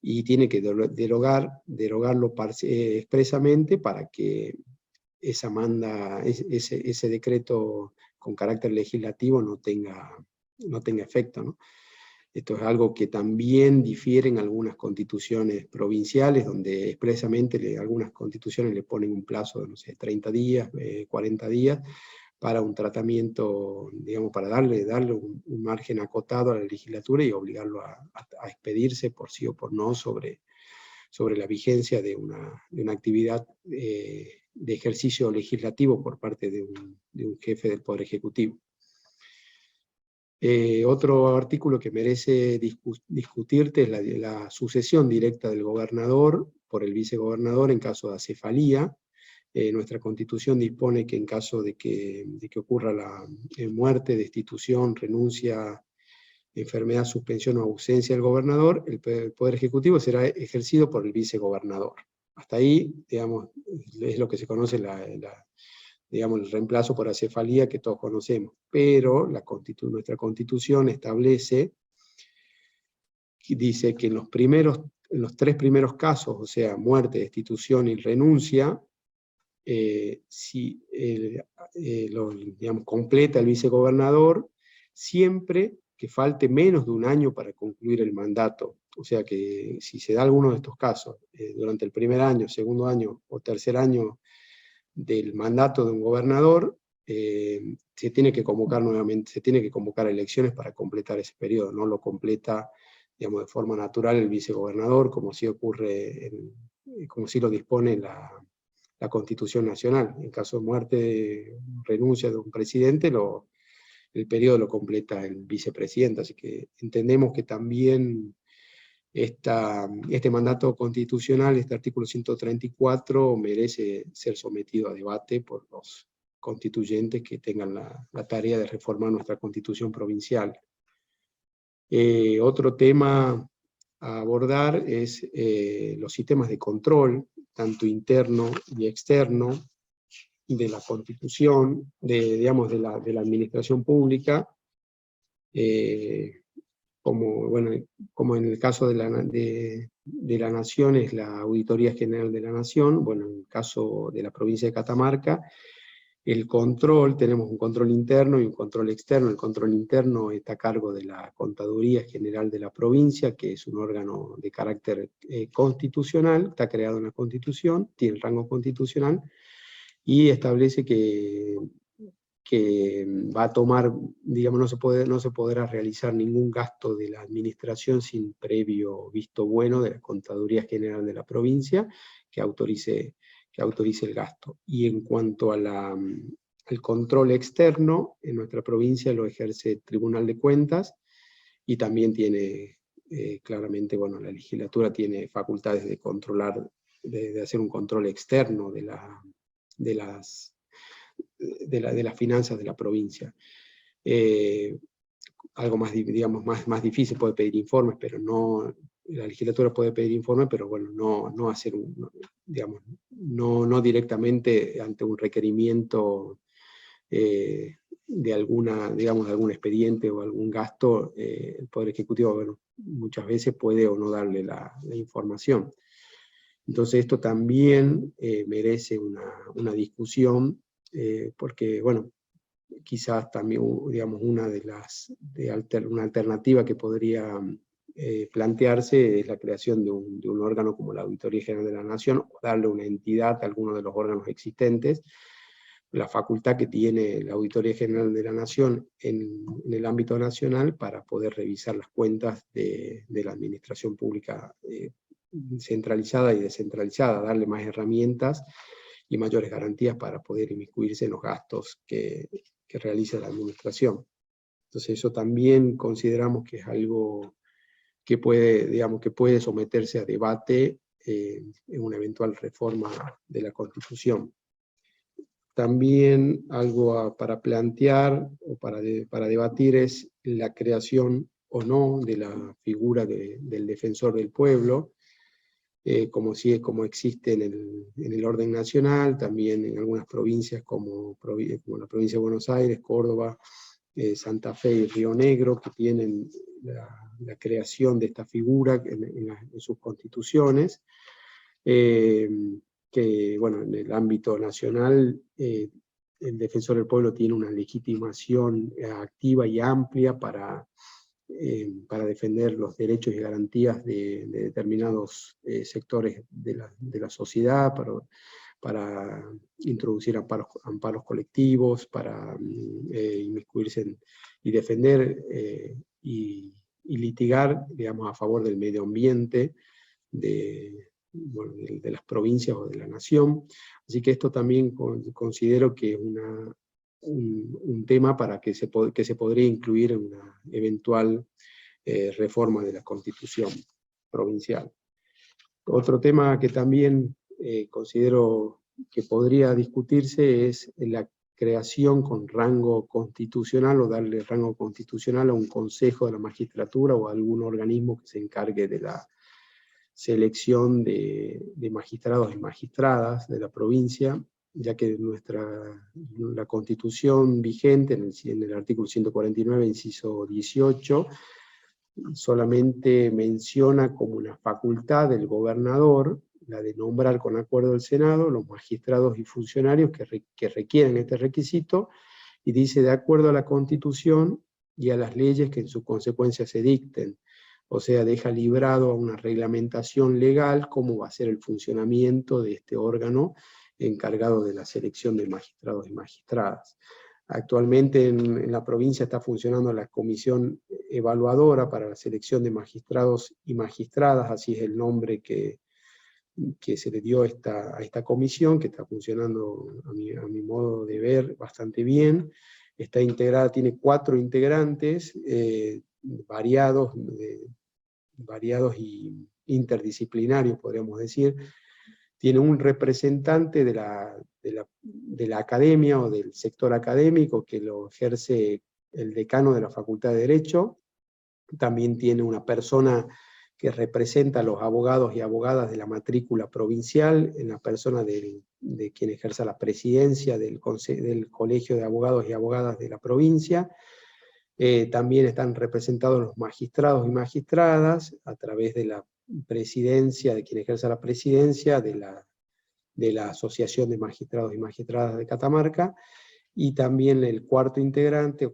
Y tiene que derogarlo expresamente para que ese decreto con carácter legislativo no tenga efecto, ¿no? Esto es algo que también difiere en algunas constituciones provinciales, donde expresamente algunas constituciones le ponen un plazo de, no sé, 30 días, 40 días, para un tratamiento, digamos, para darle un margen acotado a la legislatura y obligarlo a expedirse por sí o por no sobre la vigencia de una actividad de ejercicio legislativo por parte de un jefe del Poder Ejecutivo. Otro artículo que merece discutirte es la sucesión directa del gobernador por el vicegobernador en caso de acefalía. Nuestra Constitución dispone que en caso de que ocurra la muerte, destitución, renuncia, enfermedad, suspensión o ausencia del gobernador, el Poder Ejecutivo será ejercido por el vicegobernador. Hasta ahí, digamos, es lo que se conoce digamos, el reemplazo por acefalía que todos conocemos. Pero nuestra Constitución dice que en los 3 primeros casos, o sea, muerte, destitución y renuncia, digamos, completa el vicegobernador siempre que falte menos de un año para concluir el mandato. O sea que si se da alguno de estos casos, durante el primer año, segundo año o tercer año del mandato de un gobernador, se tiene que convocar nuevamente, se tiene que convocar elecciones para completar ese periodo. No lo completa, digamos, de forma natural el vicegobernador, como sí como sí lo dispone la Constitución Nacional. En caso de muerte, renuncia de un presidente, el periodo lo completa el vicepresidente. Así que entendemos que también este mandato constitucional, este artículo 134, merece ser sometido a debate por los constituyentes que tengan la tarea de reformar nuestra Constitución provincial. Otro tema a abordar es los sistemas de control, tanto interno y externo, de la Constitución, digamos, de la administración pública, como en el caso de la Nación es la Auditoría General de la Nación. Bueno, en el caso de la provincia de Catamarca, el control, tenemos un control interno y un control externo. El control interno está a cargo de la Contaduría General de la provincia, que es un órgano de carácter constitucional, está creado en la Constitución, tiene rango constitucional, y establece que va a tomar, digamos, no se podrá realizar ningún gasto de la administración sin previo visto bueno de la Contaduría General de la provincia que autorice el gasto. Y en cuanto a al control externo, en nuestra provincia lo ejerce el Tribunal de Cuentas, y también tiene, claramente, bueno, la legislatura tiene facultades de controlar, de hacer un control externo de las finanzas de la provincia. Algo más, digamos, más difícil, puede pedir informes, pero no, la legislatura puede pedir informes, pero bueno, no hacer digamos, no directamente ante un requerimiento de digamos, de algún expediente o algún gasto. El Poder Ejecutivo, bueno, muchas veces puede o no darle la información. Entonces esto también merece una discusión, porque, bueno, quizás también, digamos, una alternativa que podría plantearse es la creación de un órgano como la Auditoría General de la Nación, o darle una entidad a alguno de los órganos existentes. La facultad que tiene la Auditoría General de la Nación en el ámbito nacional para poder revisar las cuentas de la administración pública centralizada y descentralizada, darle más herramientas y mayores garantías para poder inmiscuirse en los gastos que realiza la administración. Entonces eso también consideramos que es algo que puede, digamos, que puede someterse a debate en una eventual reforma de la Constitución. También algo para plantear o para debatir es la creación o no de la figura del defensor del pueblo, como existe en el orden nacional, también en algunas provincias como la provincia de Buenos Aires, Córdoba, Santa Fe y Río Negro, que tienen la creación de esta figura en sus constituciones. Que, bueno, en el ámbito nacional, el defensor del pueblo tiene una legitimación activa y amplia para defender los derechos y garantías de determinados sectores de la sociedad, para introducir amparos colectivos, para inmiscuirse y defender y litigar, digamos, a favor del medio ambiente, de las provincias o de la nación. Así que esto también considero que es un tema para que se podría incluir en una eventual reforma de la Constitución provincial. Otro tema que también considero que podría discutirse es la creación con rango constitucional, o darle rango constitucional a un consejo de la magistratura o a algún organismo que se encargue de la selección de magistrados y magistradas de la provincia, ya que la Constitución vigente, en el artículo 149, inciso 18, solamente menciona como una facultad del gobernador la de nombrar con acuerdo del Senado los magistrados y funcionarios que requieren este requisito, y dice de acuerdo a la Constitución y a las leyes que en su consecuencia se dicten. O sea, deja librado a una reglamentación legal cómo va a ser el funcionamiento de este órgano encargado de la selección de magistrados y magistradas. Actualmente en la provincia está funcionando la Comisión Evaluadora para la Selección de Magistrados y Magistradas, así es el nombre que se le dio a esta comisión, que está funcionando, a mi modo de ver, bastante bien. Está integrada, tiene 4 integrantes, variados y interdisciplinarios, podríamos decir. Tiene un representante de la academia o del sector académico, que lo ejerce el decano de la Facultad de Derecho. También tiene una persona que representa a los abogados y abogadas de la matrícula provincial, en la persona de quien ejerza la presidencia del Colegio de Abogados y Abogadas de la provincia. También están representados los magistrados y magistradas a través de la presidencia, de quien ejerza la presidencia de la Asociación de Magistrados y Magistradas de Catamarca. Y también el cuarto integrante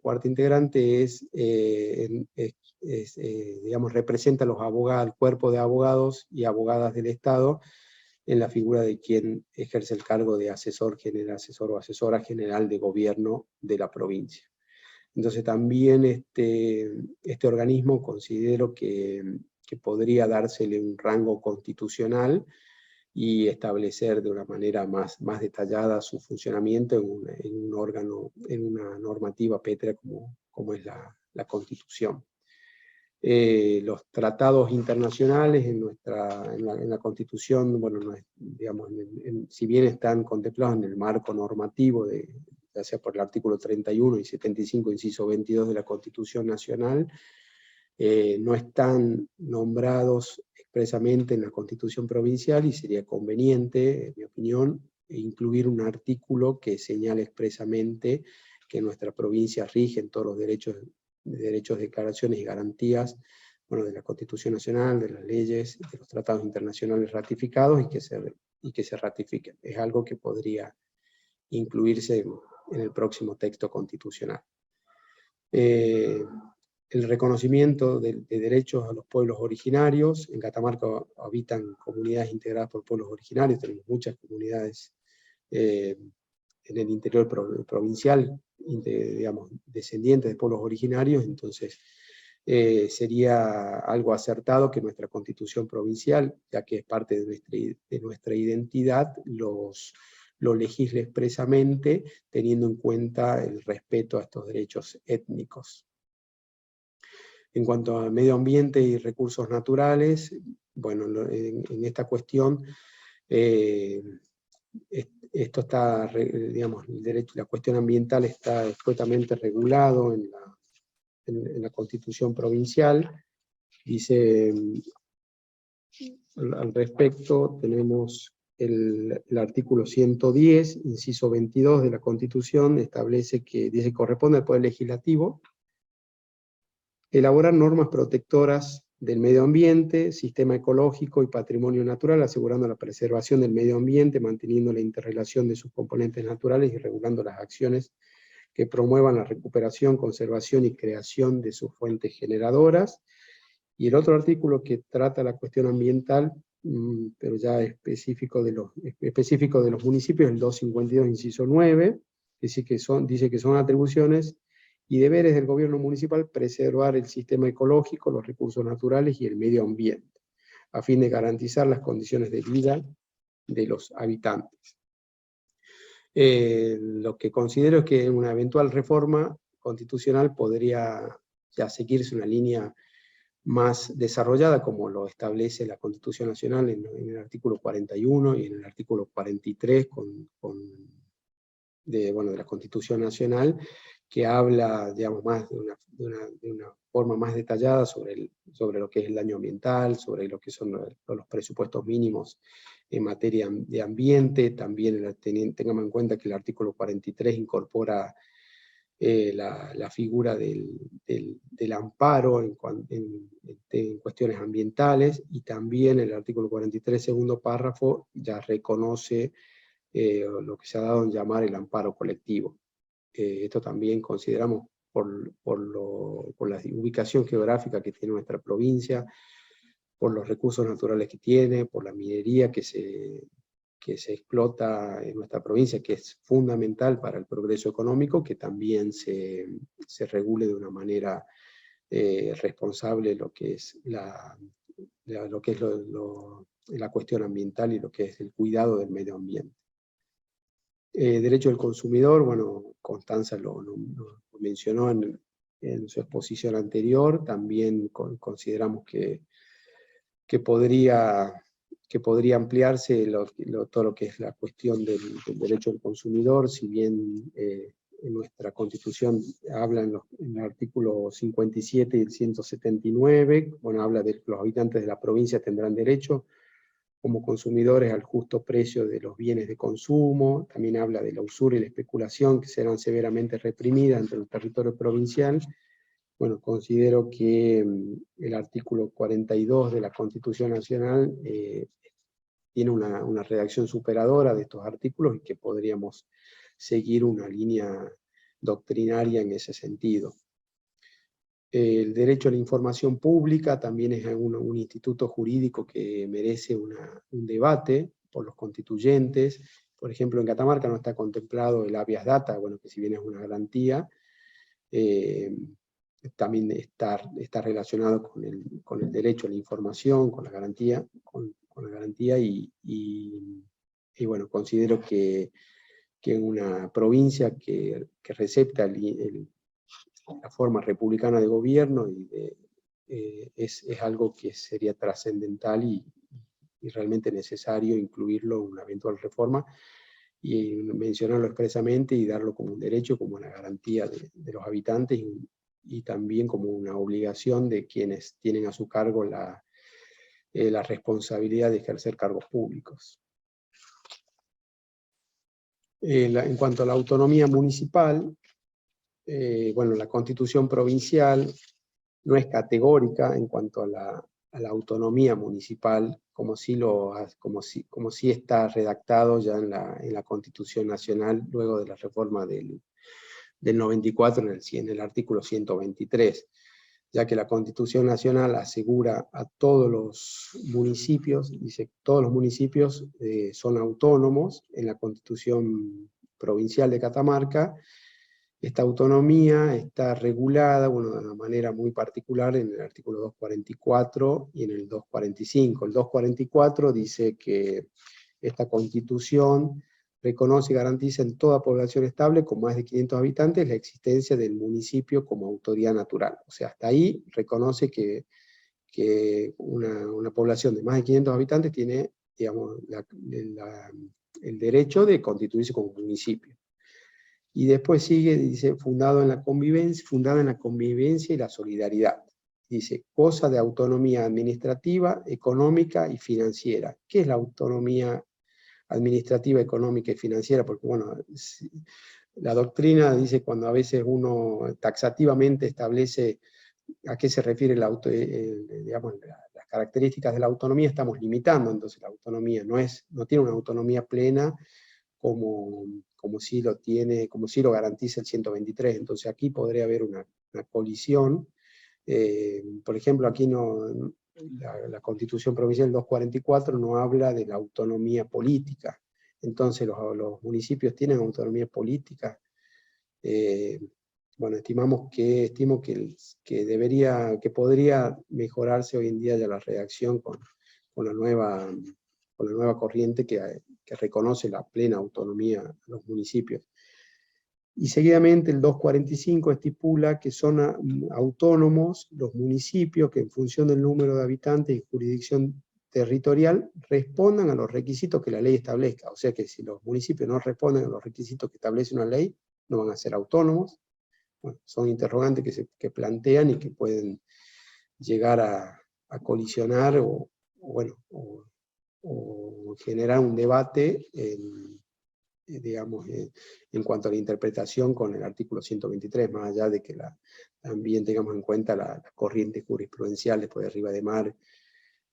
digamos, representa a los abogados, al cuerpo de abogados y abogadas del Estado, en la figura de quien ejerce el cargo de asesor o asesora general de gobierno de la provincia. Entonces también este organismo considero que podría dársele un rango constitucional y establecer de una manera más detallada su funcionamiento en un órgano, en una normativa pétrea como es la Constitución. Los tratados internacionales en la Constitución, bueno, digamos, si bien están contemplados en el marco normativo, ya sea por el artículo 31 y 75, inciso 22 de la Constitución Nacional, no están nombrados expresamente en la Constitución Provincial, y sería conveniente, en mi opinión, incluir un artículo que señale expresamente que nuestra provincia rige en todos los derechos, declaraciones y garantías, bueno, de la Constitución Nacional, de las leyes, de los tratados internacionales ratificados, y que se ratifiquen. Es algo que podría incluirse en el próximo texto constitucional. El reconocimiento de derechos a los pueblos originarios. En Catamarca habitan comunidades integradas por pueblos originarios, tenemos muchas comunidades en el interior provincial, digamos, descendientes de pueblos originarios. Entonces sería algo acertado que nuestra Constitución provincial, ya que es parte de nuestra identidad, lo legisle expresamente, teniendo en cuenta el respeto a estos derechos étnicos. En cuanto a medio ambiente y recursos naturales, bueno, en esta cuestión, esto está, digamos, la cuestión ambiental está expresamente regulado en la Constitución provincial. Dice, al respecto, tenemos el artículo 110, inciso 22 de la Constitución, establece que dice, corresponde al Poder Legislativo elaborar normas protectoras del medio ambiente, sistema ecológico y patrimonio natural, asegurando la preservación del medio ambiente, manteniendo la interrelación de sus componentes naturales y regulando las acciones que promuevan la recuperación, conservación y creación de sus fuentes generadoras. Y el otro artículo que trata la cuestión ambiental, pero ya específico de los municipios, el 252, inciso 9, dice que son atribuciones y deberes del gobierno municipal preservar el sistema ecológico, los recursos naturales y el medio ambiente, a fin de garantizar las condiciones de vida de los habitantes. Lo que considero es que una eventual reforma constitucional podría ya seguirse una línea más desarrollada, como lo establece la Constitución Nacional en el artículo 41 y en el artículo 43 de la Constitución Nacional, que habla, digamos, más de una forma más detallada sobre lo que es el daño ambiental, sobre lo que son los presupuestos mínimos en materia de ambiente. También tengamos en cuenta que el artículo 43 incorpora la figura del amparo en cuestiones ambientales, y también el artículo 43, segundo párrafo, ya reconoce lo que se ha dado en llamar el amparo colectivo. Esto también consideramos por la ubicación geográfica que tiene nuestra provincia, por los recursos naturales que tiene, por la minería que se explota en nuestra provincia, que es fundamental para el progreso económico, que también se regule de una manera responsable lo que es la cuestión ambiental y lo que es el cuidado del medio ambiente. Derecho del consumidor, bueno, Constanza lo mencionó en su exposición anterior. También consideramos que podría ampliarse todo lo que es la cuestión del derecho del consumidor. Si bien en nuestra Constitución habla en el artículo 57 y el 179, bueno, habla de que los habitantes de la provincia tendrán derecho como consumidores al justo precio de los bienes de consumo. También habla de la usura y la especulación, que serán severamente reprimidas entre el territorio provincial. Bueno, considero que el artículo 42 de la Constitución Nacional tiene una redacción superadora de estos artículos, y que podríamos seguir una línea doctrinaria en ese sentido. El derecho a la información pública también es un instituto jurídico que merece un debate por los constituyentes. Por ejemplo, en Catamarca no está contemplado el habeas data, bueno, que si bien es una garantía, también está relacionado con el derecho a la información, con la garantía, y bueno, considero que una provincia que recepta la forma republicana de gobierno es algo que sería trascendental y realmente necesario incluirlo en una eventual reforma, y mencionarlo expresamente y darlo como un derecho, como una garantía de los habitantes, y también como una obligación de quienes tienen a su cargo la responsabilidad de ejercer cargos públicos. En cuanto a la autonomía municipal, bueno, la Constitución provincial no es categórica en cuanto a la autonomía municipal, como sí está redactado ya en la Constitución Nacional, luego de la reforma del 94 en el artículo 123, ya que la Constitución Nacional asegura a todos los municipios, dice todos los municipios son autónomos. En la Constitución Provincial de Catamarca, esta autonomía está regulada, bueno, de una manera muy particular en el artículo 244 y en el 245. El 244 dice que esta Constitución reconoce y garantiza en toda población estable con más de 500 habitantes la existencia del municipio como autoridad natural. O sea, hasta ahí reconoce que una población de más de 500 habitantes tiene, digamos, el derecho de constituirse como municipio. Y después sigue, dice, fundada en la convivencia y la solidaridad. Dice, goza de autonomía administrativa, económica y financiera. ¿Qué es la autonomía administrativa, económica y financiera? Porque, bueno, la doctrina dice, cuando a veces uno taxativamente establece a qué se refiere digamos, las características de la autonomía, estamos limitando. Entonces la autonomía no tiene una autonomía plena como sí lo garantiza el 123. Entonces aquí podría haber una colisión. Por ejemplo, aquí la Constitución Provincial 244 no habla de la autonomía política. Entonces los municipios tienen autonomía política. Bueno, estimo que podría mejorarse hoy en día ya la redacción con la nueva corriente que reconoce la plena autonomía a los municipios. Y seguidamente el 245 estipula que son autónomos los municipios que en función del número de habitantes y jurisdicción territorial respondan a los requisitos que la ley establezca. O sea que si los municipios no responden a los requisitos que establece una ley, no van a ser autónomos. Bueno, son interrogantes que plantean y que pueden llegar a colisionar o generar un debate en cuanto a la interpretación con el artículo 123, más allá de que también tengamos en cuenta la corriente jurisprudencial después de Riva de Mar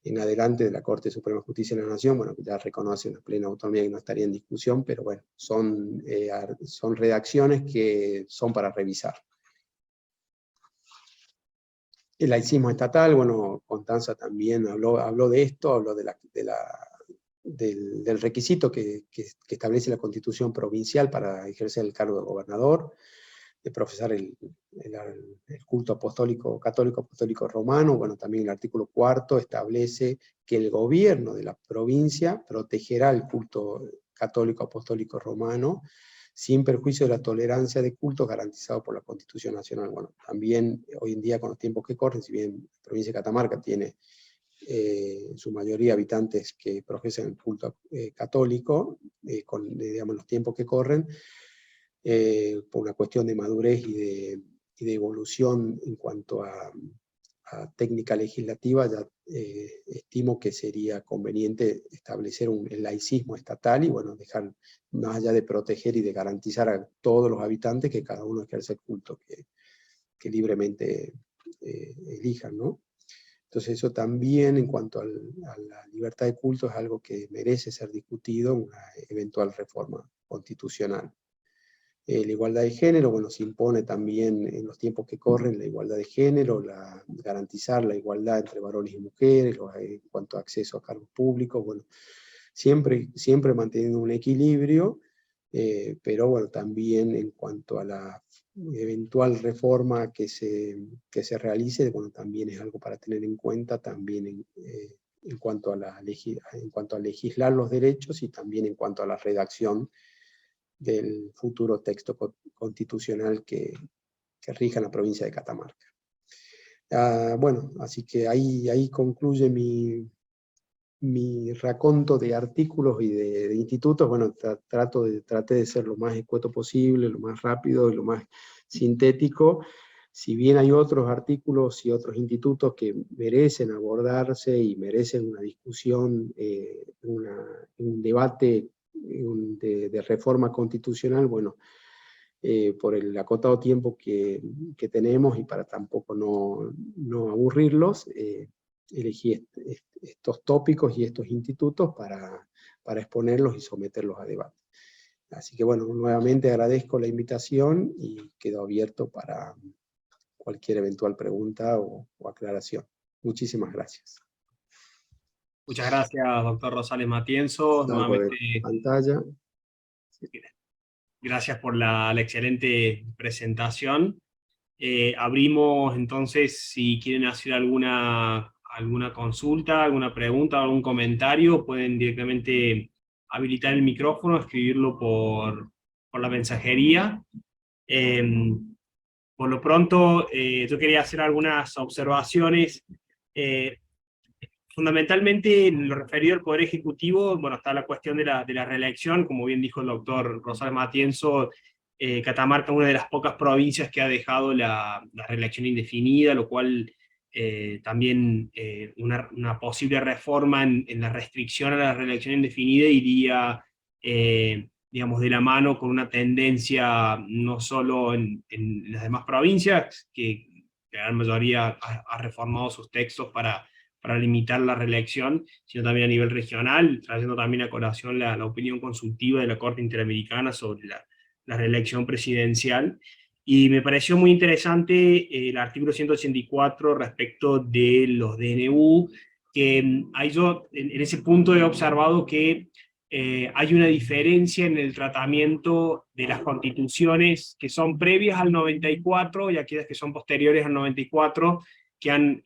en adelante de la Corte Suprema de Justicia de la Nación, bueno, que ya reconoce una plena autonomía que no estaría en discusión, pero bueno, son redacciones que son para revisar. El laicismo estatal, bueno, Constanza también habló de esto, habló del requisito que establece la Constitución provincial para ejercer el cargo de gobernador, de profesar el culto apostólico, católico apostólico romano. Bueno, también el artículo 4 establece que el gobierno de la provincia protegerá el culto católico apostólico romano, sin perjuicio de la tolerancia de cultos garantizado por la Constitución Nacional. Bueno, también hoy en día con los tiempos que corren, si bien la provincia de Catamarca tiene en su mayoría habitantes que profesan el culto católico, digamos, los tiempos que corren, por una cuestión de madurez y de evolución en cuanto a técnica legislativa, ya estimo que sería conveniente establecer el laicismo estatal y, bueno, dejar, más allá de proteger y de garantizar a todos los habitantes, que cada uno ejerce el culto que libremente elijan, ¿no? Entonces eso también, en cuanto a la libertad de culto, es algo que merece ser discutido en una eventual reforma constitucional. La igualdad de género, bueno, se impone también en los tiempos que corren la igualdad de género, garantizar la igualdad entre varones y mujeres, en cuanto a acceso a cargos públicos, bueno, siempre manteniendo un equilibrio, pero bueno, también en cuanto a la eventual reforma que se realice, bueno, también es algo para tener en cuenta, también en cuanto a legislar los derechos y también en cuanto a la redacción del futuro texto constitucional que rija la provincia de Catamarca. Bueno, así que ahí concluye mi raconto de artículos y de institutos. Bueno, traté de ser lo más escueto posible, lo más rápido y lo más sintético. Si bien hay otros artículos y otros institutos que merecen abordarse y merecen una discusión, un debate de reforma constitucional, bueno, por el acotado tiempo que tenemos y para tampoco no aburrirlos, elegí estos tópicos y estos institutos para exponerlos y someterlos a debate. Así que bueno, nuevamente agradezco la invitación y quedo abierto para cualquier eventual pregunta o aclaración. Muchísimas gracias. Muchas gracias, doctor Rosales Matienzo. Salgo de Nuevamente, pantalla. gracias por la excelente presentación. Abrimos entonces, si quieren hacer alguna consulta, alguna pregunta, algún comentario, pueden directamente habilitar el micrófono, escribirlo por la mensajería. Por lo pronto, yo quería hacer algunas observaciones. Fundamentalmente, en lo referido al Poder Ejecutivo, bueno, está la cuestión de la reelección, como bien dijo el doctor Rosales Matienzo. Catamarca es una de las pocas provincias que ha dejado la reelección indefinida, lo cual también una posible reforma en la restricción a la reelección indefinida iría, digamos, de la mano con una tendencia no solo en las demás provincias, que la gran mayoría ha reformado sus textos para limitar la reelección, sino también a nivel regional, trayendo también a colación la opinión consultiva de la Corte Interamericana sobre la reelección presidencial. Y me pareció muy interesante el artículo 184 respecto de los DNU, que ahí yo en ese punto he observado que hay una diferencia en el tratamiento de las constituciones que son previas al 94 y aquellas que son posteriores al 94, que han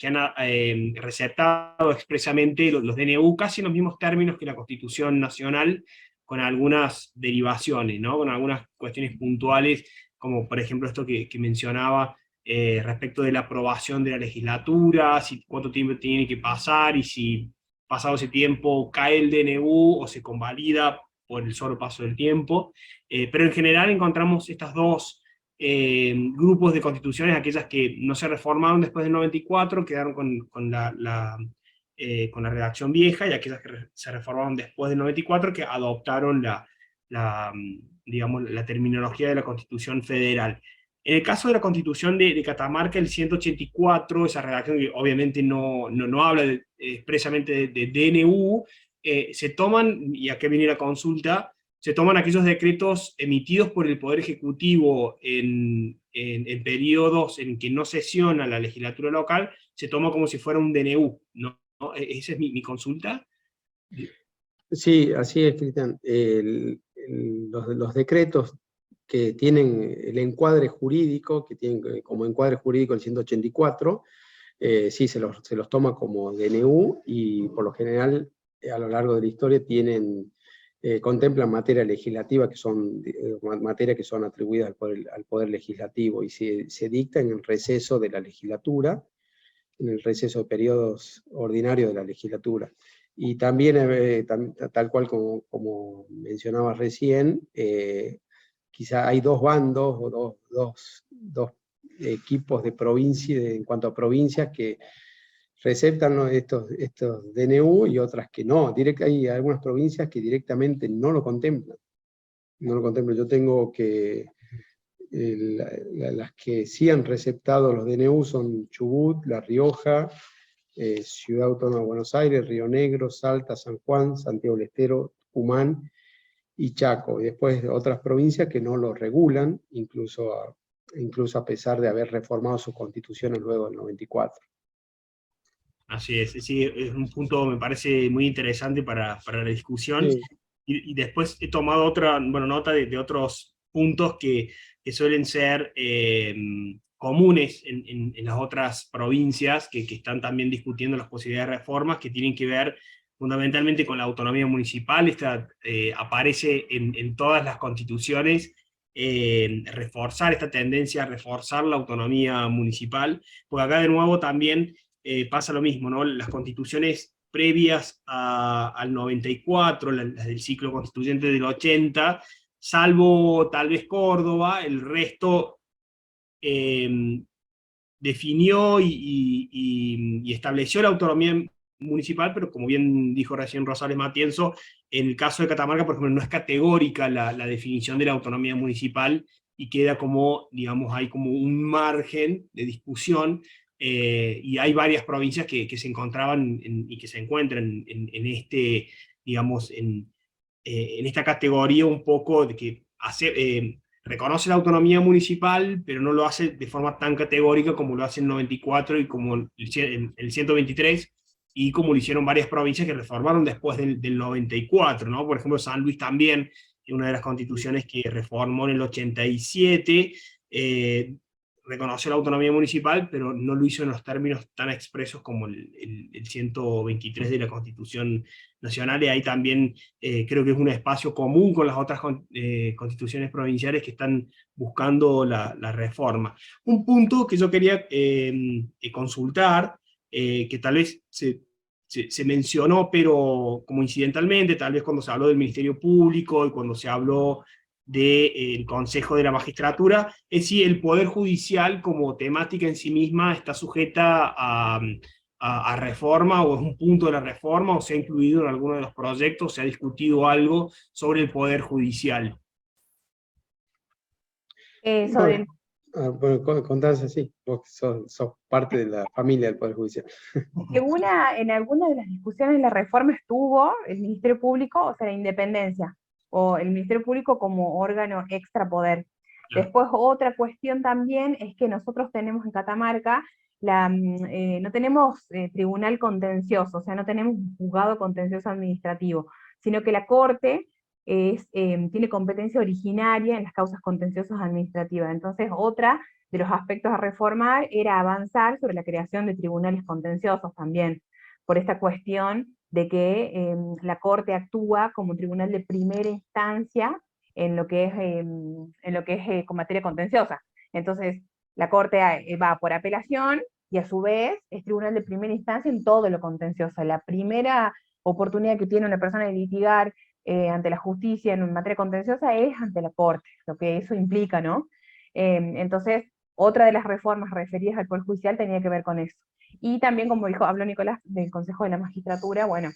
receptado expresamente los DNU casi en los mismos términos que la Constitución Nacional, con algunas derivaciones, ¿no? Con algunas cuestiones puntuales, como por ejemplo esto que mencionaba respecto de la aprobación de la legislatura, si cuánto tiempo tiene que pasar, y si pasado ese tiempo cae el DNU o se convalida por el solo paso del tiempo. Pero en general encontramos estas dos grupos de constituciones, aquellas que no se reformaron después del 94, quedaron con la redacción vieja, y aquellas que se reformaron después del 94, que adoptaron digamos, la terminología de la Constitución Federal. En el caso de la Constitución de Catamarca, el 184, esa redacción que obviamente no habla expresamente de DNU, se toman, y a qué viene la consulta, se toman aquellos decretos emitidos por el Poder Ejecutivo en periodos en que no sesiona la legislatura local, se toma como si fuera un DNU, ¿no? Esa es mi consulta. Sí, así es, Cristian. Los decretos que tienen el encuadre jurídico, que tienen como encuadre jurídico el 184, sí, se los toma como DNU, y por lo general a lo largo de la historia contemplan materias legislativas materias que son atribuidas al poder Legislativo, y se dictan en el receso de la legislatura, en el receso de periodos ordinarios de la legislatura. Y también, tal cual como mencionaba recién, quizá hay dos bandos o dos equipos de provincia, en cuanto a provincias, que receptan estos DNU y otras que no. Hay algunas provincias que directamente no lo contemplan. No lo contemplan. Yo tengo las que sí han receptado los DNU son Chubut, La Rioja, Ciudad Autónoma de Buenos Aires, Río Negro, Salta, San Juan, Santiago del Estero, Tucumán y Chaco, y después otras provincias que no lo regulan, incluso a pesar de haber reformado sus constituciones luego del 94. Así es, sí, es un punto, me parece muy interesante para la discusión. Sí, Y después he tomado otra, bueno, nota de otros puntos que suelen ser comunes en las otras provincias que están también discutiendo las posibilidades de reformas que tienen que ver fundamentalmente con la autonomía municipal. Esta aparece en todas las constituciones, reforzar esta tendencia a reforzar la autonomía municipal, porque acá de nuevo también pasa lo mismo, ¿no? Las constituciones previas al 94, las del ciclo constituyente del 80, salvo tal vez Córdoba, el resto definió y estableció la autonomía municipal, pero como bien dijo recién Rosales Matienzo, en el caso de Catamarca, por ejemplo, no es categórica la definición de la autonomía municipal y queda como, digamos, hay como un margen de discusión, y hay varias provincias que se encontraban y que se encuentran en este, digamos, en esta categoría un poco de que reconoce la autonomía municipal, pero no lo hace de forma tan categórica como lo hace el 94 y como el 123, y como lo hicieron varias provincias que reformaron después del 94, ¿no? Por ejemplo, San Luis también, una de las constituciones que reformó en el 87, reconoció la autonomía municipal, pero no lo hizo en los términos tan expresos como el 123 de la Constitución Nacional, y ahí también creo que es un espacio común con las otras constituciones provinciales que están buscando la reforma. Un punto que yo quería consultar, que tal vez se mencionó, pero como incidentalmente, tal vez cuando se habló del Ministerio Público y cuando se habló del Consejo de la Magistratura, es si el Poder Judicial como temática en sí misma está sujeta a reforma, o es un punto de la reforma, o se ha incluido en alguno de los proyectos, se ha discutido algo sobre el Poder Judicial. Sobre el bueno, contás así, vos sos parte de la familia del Poder Judicial. en alguna de las discusiones de la reforma estuvo el Ministerio Público, o sea, la independencia, o el Ministerio Público como órgano extrapoder. Claro. Después, otra cuestión también es que nosotros tenemos en Catamarca, no tenemos tribunal contencioso, o sea, no tenemos un juzgado contencioso administrativo, sino que la Corte tiene competencia originaria en las causas contenciosas administrativas. Entonces, otra de los aspectos a reformar era avanzar sobre la creación de tribunales contenciosos también, por esta cuestión de que la Corte actúa como tribunal de primera instancia en lo que es con materia contenciosa. Entonces, la Corte va por apelación y a su vez es tribunal de primera instancia en todo lo contencioso. La primera oportunidad que tiene una persona de litigar ante la justicia en materia contenciosa es ante la Corte, lo que eso implica, ¿no? Entonces, otra de las reformas referidas al Poder Judicial tenía que ver con eso. Y también, como habló Nicolás, del Consejo de la Magistratura, bueno,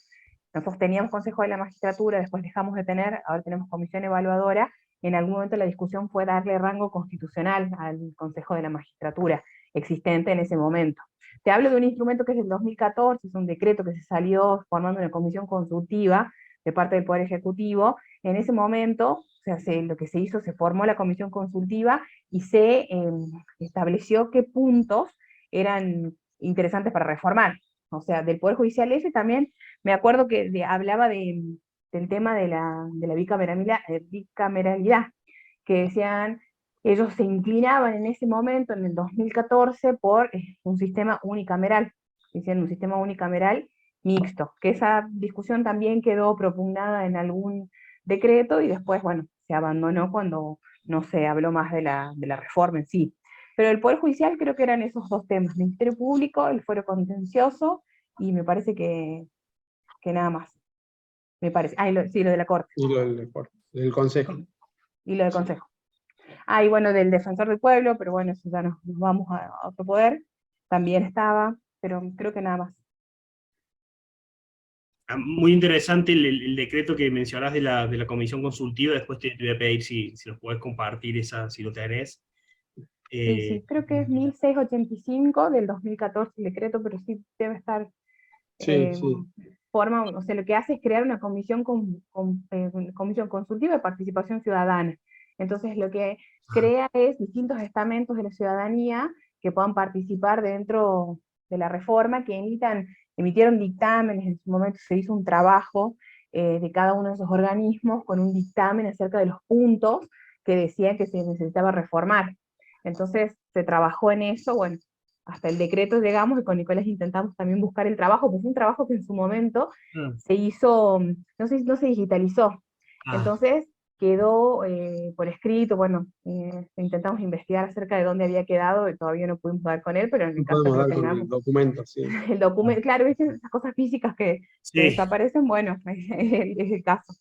nosotros teníamos Consejo de la Magistratura, después dejamos de tener, ahora tenemos Comisión Evaluadora, en algún momento la discusión fue darle rango constitucional al Consejo de la Magistratura, existente en ese momento. Te hablo de un instrumento que es del 2014, es un decreto que se salió formando una comisión consultiva de parte del Poder Ejecutivo. En ese momento, o sea, lo que se hizo, se formó la comisión consultiva y se estableció qué puntos eran interesantes para reformar. O sea, del Poder Judicial ese también, me acuerdo que hablaba del tema de la bicameralidad, que decían, ellos se inclinaban en ese momento, en el 2014, por un sistema unicameral, decían un sistema unicameral mixto, que esa discusión también quedó propugnada en algún decreto y después, bueno, se abandonó cuando no se habló más de la reforma en sí. Pero el Poder Judicial creo que eran esos dos temas, Ministerio Público, el fuero contencioso, y me parece que nada más. Me parece. Sí, lo de la Corte. Y lo del Consejo. Y lo del Consejo. Y bueno, del Defensor del Pueblo, pero bueno, eso ya nos vamos a otro poder. También estaba, pero creo que nada más. Muy interesante el decreto que mencionás de la comisión consultiva. Después te voy a pedir si los podés compartir, si lo tenés. Sí, creo que es 1685 del 2014 el decreto, pero sí debe estar. Sí, sí. forma, o sea, lo que hace es crear una comisión, comisión consultiva de participación ciudadana. Entonces lo que crea es distintos estamentos de la ciudadanía que puedan participar dentro de la reforma, que emitieron dictámenes, en su momento se hizo un trabajo de cada uno de esos organismos con un dictamen acerca de los puntos que decían que se necesitaba reformar. Entonces se trabajó en eso, bueno, hasta el decreto llegamos, y con Nicolás intentamos también buscar el trabajo, pues fue un trabajo que en su momento Ah, se hizo, no se digitalizó. ah, Entonces quedó por escrito, bueno, intentamos investigar acerca de dónde había quedado, y todavía no pudimos dar con él, pero en el No caso podemos que lo dar con el tengamos, documento, sí. el documento, claro, ¿viste? Esas cosas físicas que sí, desaparecen, bueno, es el caso.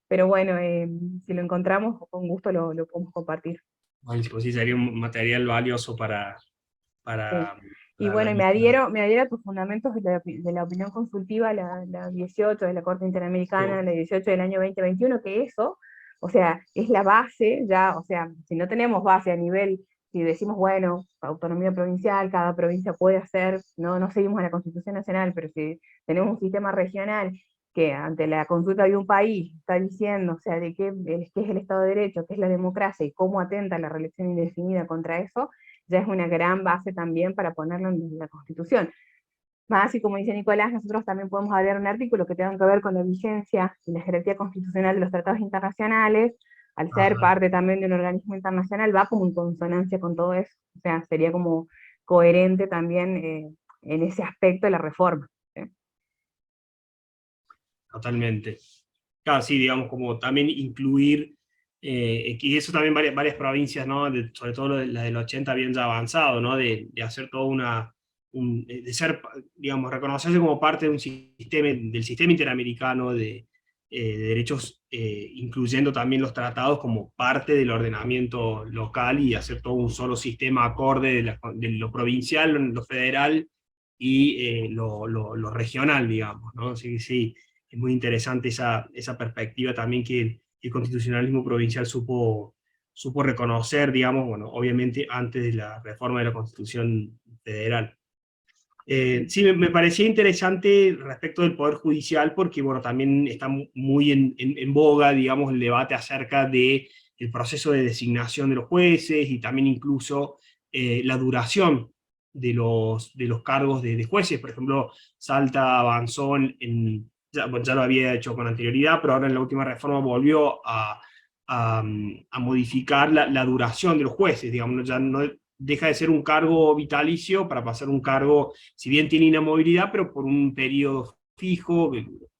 Pero bueno, si lo encontramos, con gusto lo podemos compartir. buenísimo, sí, sería un material valioso Sí. para, Y para la bueno, lista. me adhiero a tus fundamentos de la opinión consultiva, la 18 de la Corte Interamericana, Sí, la 18 del año 2021, que eso, o sea, es la base ya, o sea, si no tenemos base a nivel, si decimos, bueno, autonomía provincial, cada provincia puede hacer, no seguimos a la Constitución Nacional, pero si tenemos un sistema regional que ante la consulta de un país está diciendo, o sea, de qué es el Estado de Derecho, qué es la democracia y cómo atenta la reelección indefinida contra eso, ya es una gran base también para ponerlo en la Constitución. Más así como dice Nicolás, nosotros también podemos hablar un artículo que tenga que ver con la vigencia y la jerarquía constitucional de los tratados internacionales, al ser ajá. parte también de un organismo internacional, va como en consonancia con todo eso, o sea, sería como coherente también en ese aspecto de la reforma. ¿Sí? Totalmente. Claro, sí, digamos, como también incluir, y eso también varias provincias, ¿no? Sobre todo la del 80 bien ya avanzado, ¿no? De hacer toda de ser, digamos, reconocerse como parte de un sistema, del sistema interamericano de derechos, incluyendo también los tratados como parte del ordenamiento local y hacer todo un solo sistema acorde de lo provincial, lo federal y lo regional, digamos, ¿no? Así que sí, es muy interesante esa perspectiva también que el constitucionalismo provincial supo reconocer, digamos, bueno, obviamente antes de la reforma de la Constitución Federal. Sí, me parecía interesante respecto del Poder Judicial porque, bueno, también está muy en boga, digamos, el debate acerca de el proceso de designación de los jueces y también incluso la duración de los cargos de jueces. Por ejemplo, Salta avanzó ya, bueno, ya lo había hecho con anterioridad, pero ahora en la última reforma volvió a modificar la duración de los jueces, digamos, ya no deja de ser un cargo vitalicio para pasar un cargo, si bien tiene inamovilidad, pero por un periodo fijo,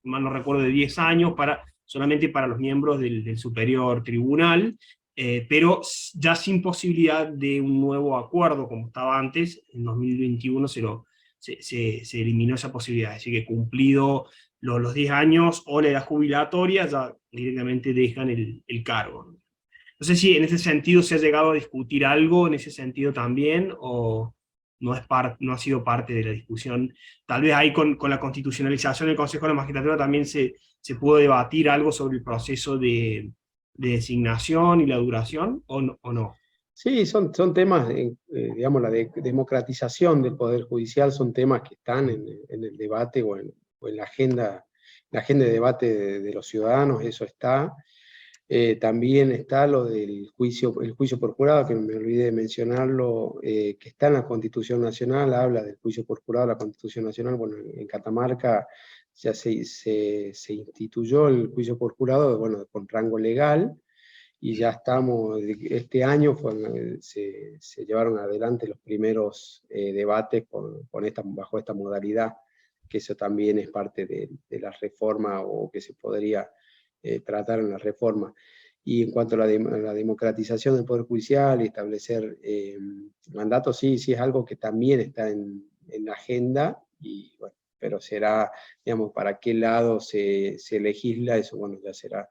mal no recuerdo, de 10 años, solamente para los miembros del superior tribunal, pero ya sin posibilidad de un nuevo acuerdo como estaba antes. En 2021 se eliminó esa posibilidad, así que cumplido los 10 años o la edad jubilatoria, ya directamente dejan el cargo. No sé si en ese sentido se ha llegado a discutir algo en ese sentido también, o no ha sido parte de la discusión. Tal vez ahí con la constitucionalización del Consejo de la Magistratura también se pudo debatir algo sobre el proceso de designación y la duración, o no. Sí, son temas, digamos, democratización del Poder Judicial son temas que están en el debate o en la agenda de debate de los ciudadanos, eso está. También está lo del el juicio por jurado, que me olvidé de mencionarlo, que está en la Constitución Nacional, habla del juicio por jurado, la Constitución Nacional. Bueno, en Catamarca ya se instituyó el juicio por jurado, bueno, con rango legal, y ya estamos, este año se llevaron adelante los primeros debates bajo esta modalidad, que eso también es parte de la reforma o que se podría tratar en la reforma. Y en cuanto a la democratización del Poder Judicial y establecer mandatos, sí es algo que también está en la agenda, y bueno, pero será, digamos, para qué lado se legisla, eso bueno, ya será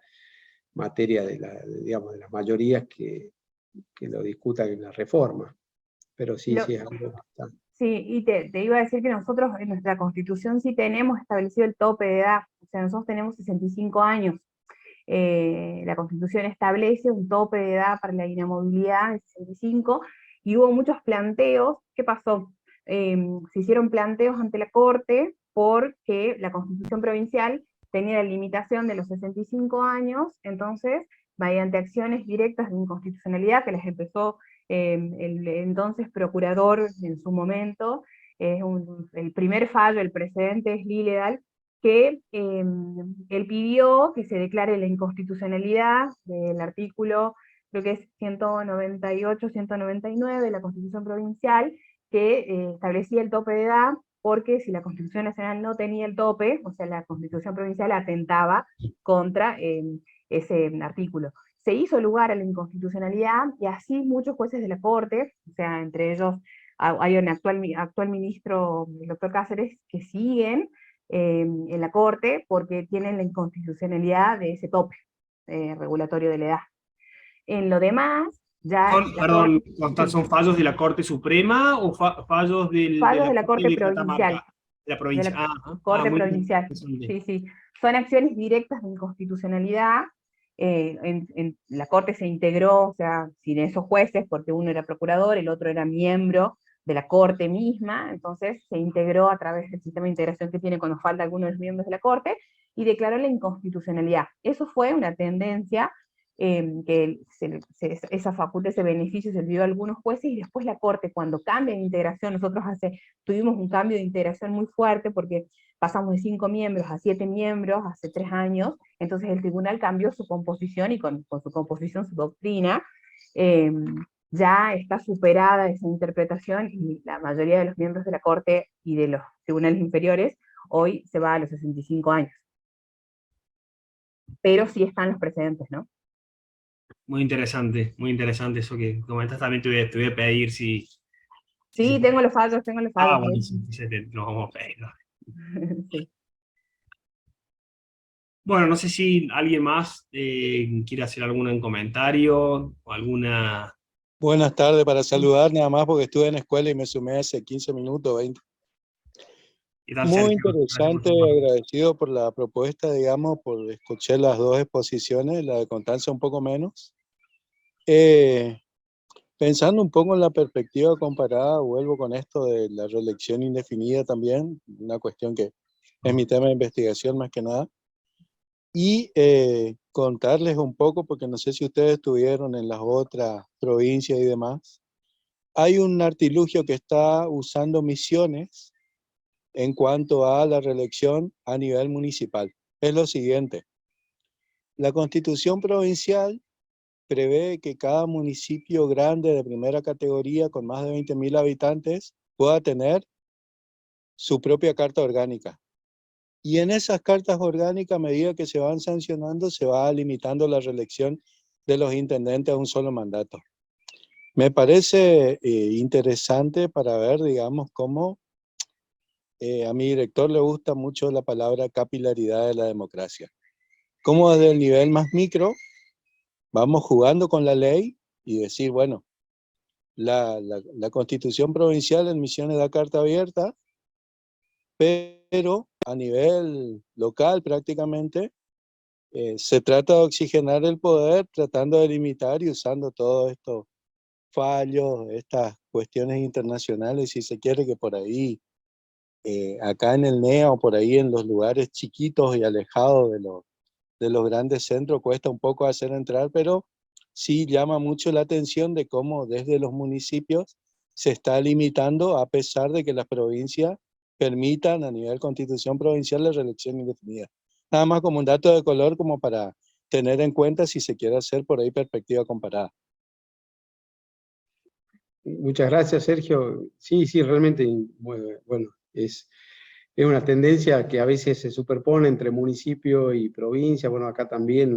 materia digamos, de las mayorías que lo discutan en la reforma. Pero sí Lo, es algo que está. sí, y te iba a decir que nosotros en nuestra Constitución sí tenemos establecido el tope de edad, o sea, nosotros tenemos 65 años. La Constitución establece un tope de edad para la inamovilidad de 65, y hubo muchos planteos. ¿Qué pasó? se hicieron planteos ante la Corte porque la Constitución provincial tenía la limitación de los 65 años, entonces, mediante acciones directas de inconstitucionalidad que las empezó el entonces procurador en su momento, el primer fallo, el precedente es Liledal, que él pidió que se declare la inconstitucionalidad del artículo, creo que es 198, 199 de la Constitución provincial, que establecía el tope de edad, porque si la Constitución Nacional no tenía el tope, o sea, la Constitución provincial atentaba contra ese artículo. Se hizo lugar a la inconstitucionalidad, y así muchos jueces de la Corte, o sea, entre ellos hay un actual ministro, el doctor Cáceres, que siguen en la Corte porque tienen la inconstitucionalidad de ese tope regulatorio de la edad. En lo demás, ya... Perdón, ¿son fallos de la Corte Suprema o fallos de la Corte Provincial? De la provincia. De la Corte Provincial. Sí, sí. Son acciones directas de inconstitucionalidad. En la Corte se integró, o sea, sin esos jueces, porque uno era procurador, el otro era miembro de la Corte misma, entonces se integró a través del sistema de integración que tiene cuando falta alguno de los miembros de la Corte, y declaró la inconstitucionalidad. Eso fue una tendencia que esa facultad, ese beneficio se le dio a algunos jueces, y después la Corte, cuando cambia de integración, nosotros tuvimos un cambio de integración muy fuerte, porque pasamos de 5 miembros a 7 miembros hace 3 años, entonces el tribunal cambió su composición, y con su composición su doctrina, ya está superada esa interpretación, y la mayoría de los miembros de la Corte y de los tribunales inferiores hoy se va a los 65 años. Pero sí están los precedentes, ¿no? Muy interesante eso que comentas. También te voy a pedir si... Sí, tengo los fallos. Bueno, nos vamos a pedir. Sí. Bueno, no sé si alguien más quiere hacer algún comentario o alguna... Buenas tardes, para saludar nada más porque estuve en la escuela y me sumé hace 15 minutos, 20. Muy interesante, agradecido por la propuesta, digamos, por escuchar las dos exposiciones, la de Constanza un poco menos. Pensando un poco en la perspectiva comparada, vuelvo con esto de la reelección indefinida también, una cuestión que es mi tema de investigación más que nada. Y contarles un poco, porque no sé si ustedes estuvieron en las otras provincias y demás, hay un artilugio que está usando Misiones en cuanto a la reelección a nivel municipal. Es lo siguiente: la Constitución provincial prevé que cada municipio grande de primera categoría con más de 20.000 habitantes pueda tener su propia carta orgánica. Y en esas cartas orgánicas, a medida que se van sancionando, se va limitando la reelección de los intendentes a un solo mandato. Me parece interesante para ver, digamos, cómo a mi director le gusta mucho la palabra capilaridad de la democracia. Cómo desde el nivel más micro vamos jugando con la ley y decir, bueno, la Constitución provincial en Misiones da carta abierta, pero a nivel local prácticamente se trata de oxigenar el poder tratando de limitar y usando todos estos fallos, estas cuestiones internacionales, si se quiere, que por ahí, acá en el NEA o por ahí en los lugares chiquitos y alejados de los grandes centros cuesta un poco hacer entrar, pero sí llama mucho la atención de cómo desde los municipios se está limitando, a pesar de que las provincias permitan a nivel Constitución provincial la reelección indefinida. Nada más como un dato de color, como para tener en cuenta si se quiere hacer por ahí perspectiva comparada. Muchas gracias, Sergio. Sí, realmente, bueno, es una tendencia que a veces se superpone entre municipio y provincia. Bueno, acá también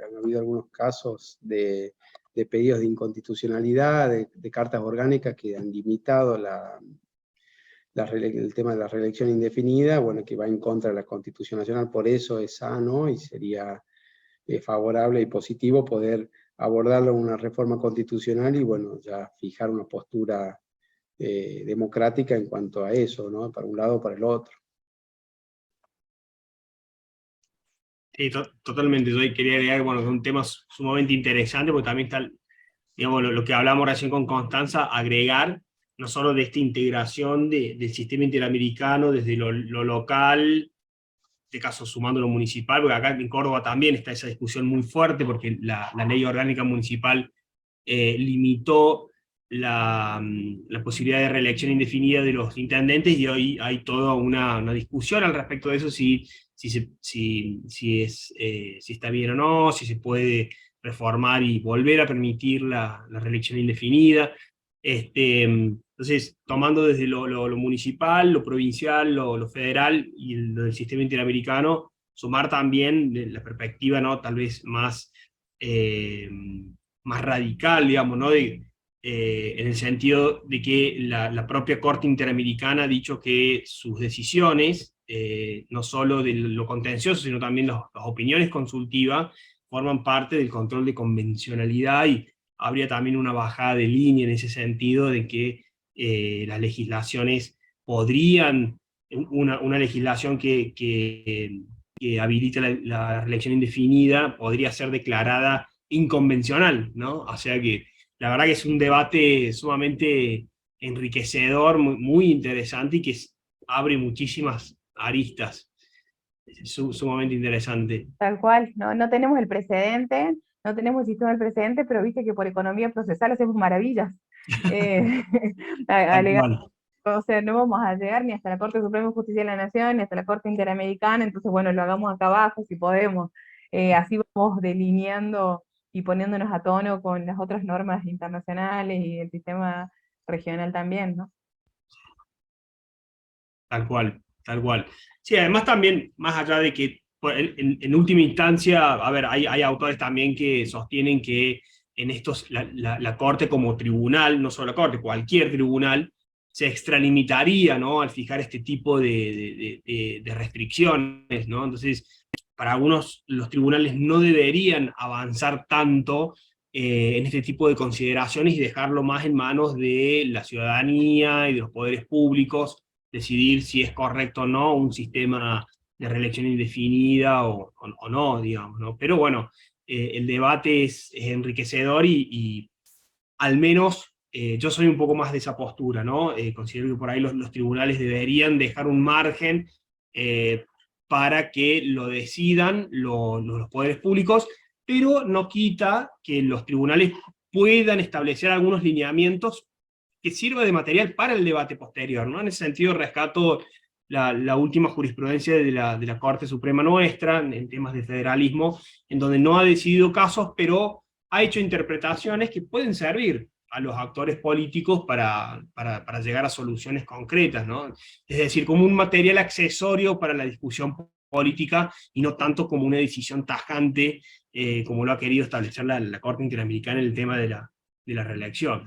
han habido algunos casos de pedidos de inconstitucionalidad, de cartas orgánicas que han limitado el tema de la reelección indefinida, bueno, que va en contra de la Constitución Nacional. Por eso es sano y sería favorable y positivo poder abordarlo en una reforma constitucional y, bueno, ya fijar una postura democrática en cuanto a eso, ¿no? Para un lado o para el otro. Sí, totalmente. Yo quería agregar, bueno, un tema sumamente interesante, porque también está, digamos, lo que hablamos recién con Constanza, agregar no solo de esta integración del sistema interamericano desde lo local, en este caso sumando lo municipal, porque acá en Córdoba también está esa discusión muy fuerte, porque la ley orgánica municipal limitó la posibilidad de reelección indefinida de los intendentes, y hoy hay toda una discusión al respecto de eso, si está bien o no, si se puede reformar y volver a permitir la reelección indefinida. Entonces, tomando desde lo municipal, lo provincial, lo federal y lo del sistema interamericano, sumar también de la perspectiva, ¿no?, tal vez eh, más radical, digamos, ¿no? En el sentido de que la propia Corte Interamericana ha dicho que sus decisiones, no solo de lo contencioso, sino también las opiniones consultivas, forman parte del control de convencionalidad, y habría también una bajada de línea en ese sentido de que las legislaciones podrían, una legislación que habilite la reelección indefinida podría ser declarada inconvencional, ¿no? O sea que la verdad que es un debate sumamente enriquecedor, muy interesante, y que abre muchísimas aristas. Es sumamente interesante. Tal cual, no tenemos el precedente, no tenemos el sistema del precedente, pero viste que por economía procesal hacemos maravillas. Eh, Tal alegar, cual. o sea, no vamos a llegar ni hasta la Corte Suprema de Justicia de la Nación, ni hasta la Corte Interamericana, entonces bueno, lo hagamos acá abajo si podemos. Así vamos delineando y poniéndonos a tono con las otras normas internacionales y el sistema regional también, ¿no? Tal cual, tal cual. Sí, además también, más allá de que, en última instancia, a ver, hay autores también que sostienen que en estos, la Corte como tribunal, no solo la Corte, cualquier tribunal, se extralimitaría, ¿no?, al fijar este tipo de restricciones, ¿no? Entonces, para algunos, los tribunales no deberían avanzar tanto en este tipo de consideraciones, y dejarlo más en manos de la ciudadanía y de los poderes públicos, decidir si es correcto o no un sistema de reelección indefinida o no, digamos, ¿no? Pero bueno, el debate es enriquecedor, y al menos yo soy un poco más de esa postura, ¿no? Considero que por ahí los tribunales deberían dejar un margen eh, para que lo decidan los poderes públicos, pero no quita que los tribunales puedan establecer algunos lineamientos que sirva de material para el debate posterior, ¿no? En ese sentido rescato la última jurisprudencia de la Corte Suprema nuestra, en temas de federalismo, en donde no ha decidido casos, pero ha hecho interpretaciones que pueden servir a los actores políticos para llegar a soluciones concretas, ¿no? Es decir, como un material accesorio para la discusión política, y no tanto como una decisión tajante, como lo ha querido establecer la Corte Interamericana en el tema de la reelección.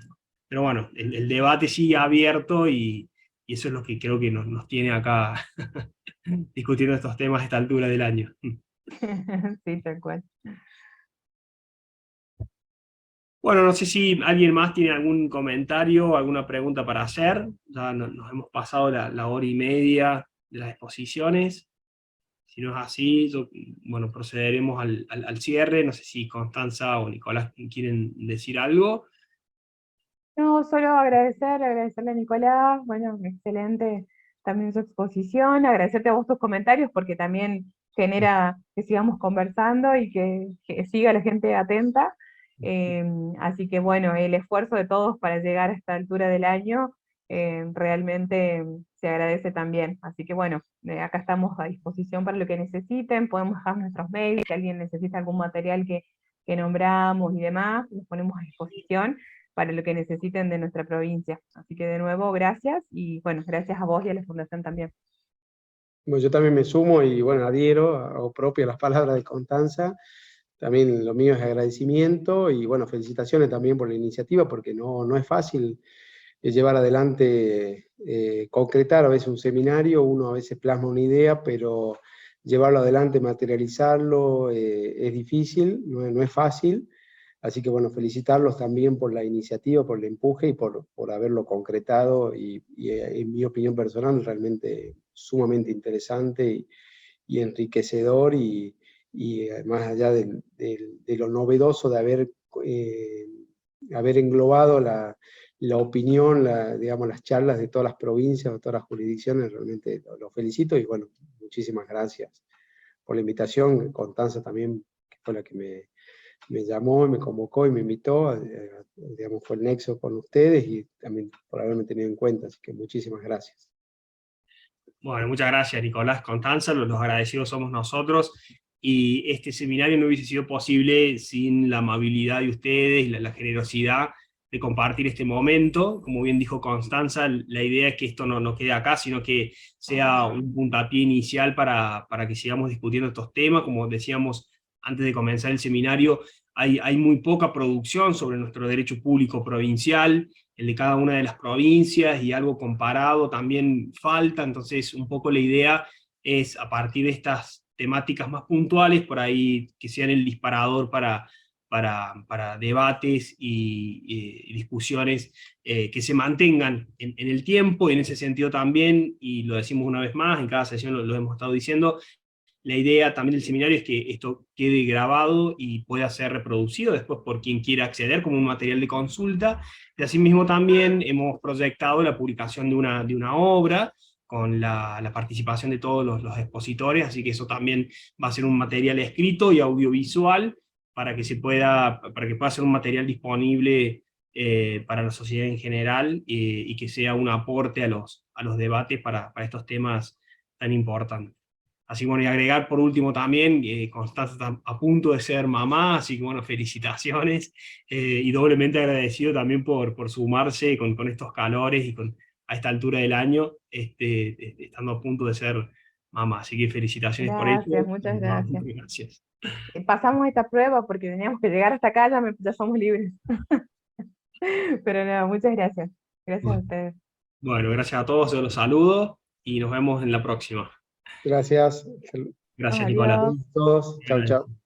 Pero bueno, el debate sigue abierto, y eso es lo que creo que nos tiene acá discutiendo estos temas a esta altura del año. Sí, tal cual. Bueno, no sé si alguien más tiene algún comentario o alguna pregunta para hacer. Ya nos hemos pasado la hora y media de las exposiciones. Si no es así, bueno, procederemos al cierre. No sé si Constanza o Nicolás quieren decir algo. No, solo agradecerle a Nicolás, bueno, excelente también su exposición, agradecerte a vos tus comentarios porque también genera que sigamos conversando y que siga la gente atenta. Eh, Así que bueno, el esfuerzo de todos para llegar a esta altura del año realmente se agradece también. Así que bueno, acá estamos a disposición para lo que necesiten, podemos dejar nuestros mails, si alguien necesita algún material que nombramos y demás, los ponemos a disposición para lo que necesiten de nuestra provincia. Así que de nuevo, gracias, y bueno, gracias a vos y a la Fundación también. Bueno, yo también me sumo y bueno, adhiero, hago propia las palabras de Constanza. También lo mío es agradecimiento y bueno, felicitaciones también por la iniciativa, porque no es fácil llevar adelante, concretar a veces un seminario. Uno a veces plasma una idea, pero llevarlo adelante, materializarlo, es difícil, no es fácil. Así que bueno, felicitarlos también por la iniciativa, por el empuje y por haberlo concretado, y en mi opinión personal realmente sumamente interesante y enriquecedor, y más allá de lo novedoso de haber englobado la opinión, digamos, las charlas de todas las provincias, de todas las jurisdicciones, realmente los felicito, y bueno, muchísimas gracias por la invitación. Constanza también, que fue la que me llamó, me convocó y me invitó, digamos, fue el nexo con ustedes, y también por haberme tenido en cuenta, así que muchísimas gracias. Bueno, muchas gracias, Nicolás, Constanza, los agradecidos somos nosotros, y este seminario no hubiese sido posible sin la amabilidad de ustedes y la generosidad de compartir este momento. Como bien dijo Constanza, la idea es que esto no quede acá, sino que sea un puntapié inicial para que sigamos discutiendo estos temas. Como decíamos antes de comenzar el seminario, hay muy poca producción sobre nuestro derecho público provincial, el de cada una de las provincias, y algo comparado también falta. Entonces un poco la idea es, a partir de estas temáticas más puntuales, por ahí que sean el disparador para debates y discusiones que se mantengan en el tiempo. Y en ese sentido también, y lo decimos una vez más, en cada sesión lo hemos estado diciendo, la idea también del seminario es que esto quede grabado y pueda ser reproducido después por quien quiera acceder como un material de consulta. Y asimismo también hemos proyectado la publicación de una obra con la participación de todos los expositores, así que eso también va a ser un material escrito y audiovisual para que pueda ser un material disponible para la sociedad en general, y que sea un aporte a los debates para estos temas tan importantes. Así que bueno, y agregar por último también, Constanza está a punto de ser mamá, así que bueno, felicitaciones, y doblemente agradecido también por sumarse con estos calores y a esta altura del año, estando a punto de ser mamá. Así que felicitaciones por ello. Gracias, muchas gracias. Gracias. Pasamos esta prueba porque teníamos que llegar hasta acá, ya somos libres. Pero nada, muchas gracias. Gracias a ustedes. Bueno, gracias a todos, yo los saludo y nos vemos en la próxima. Gracias. Gracias, Adiós. Nicolás. Todos. Chau, chau.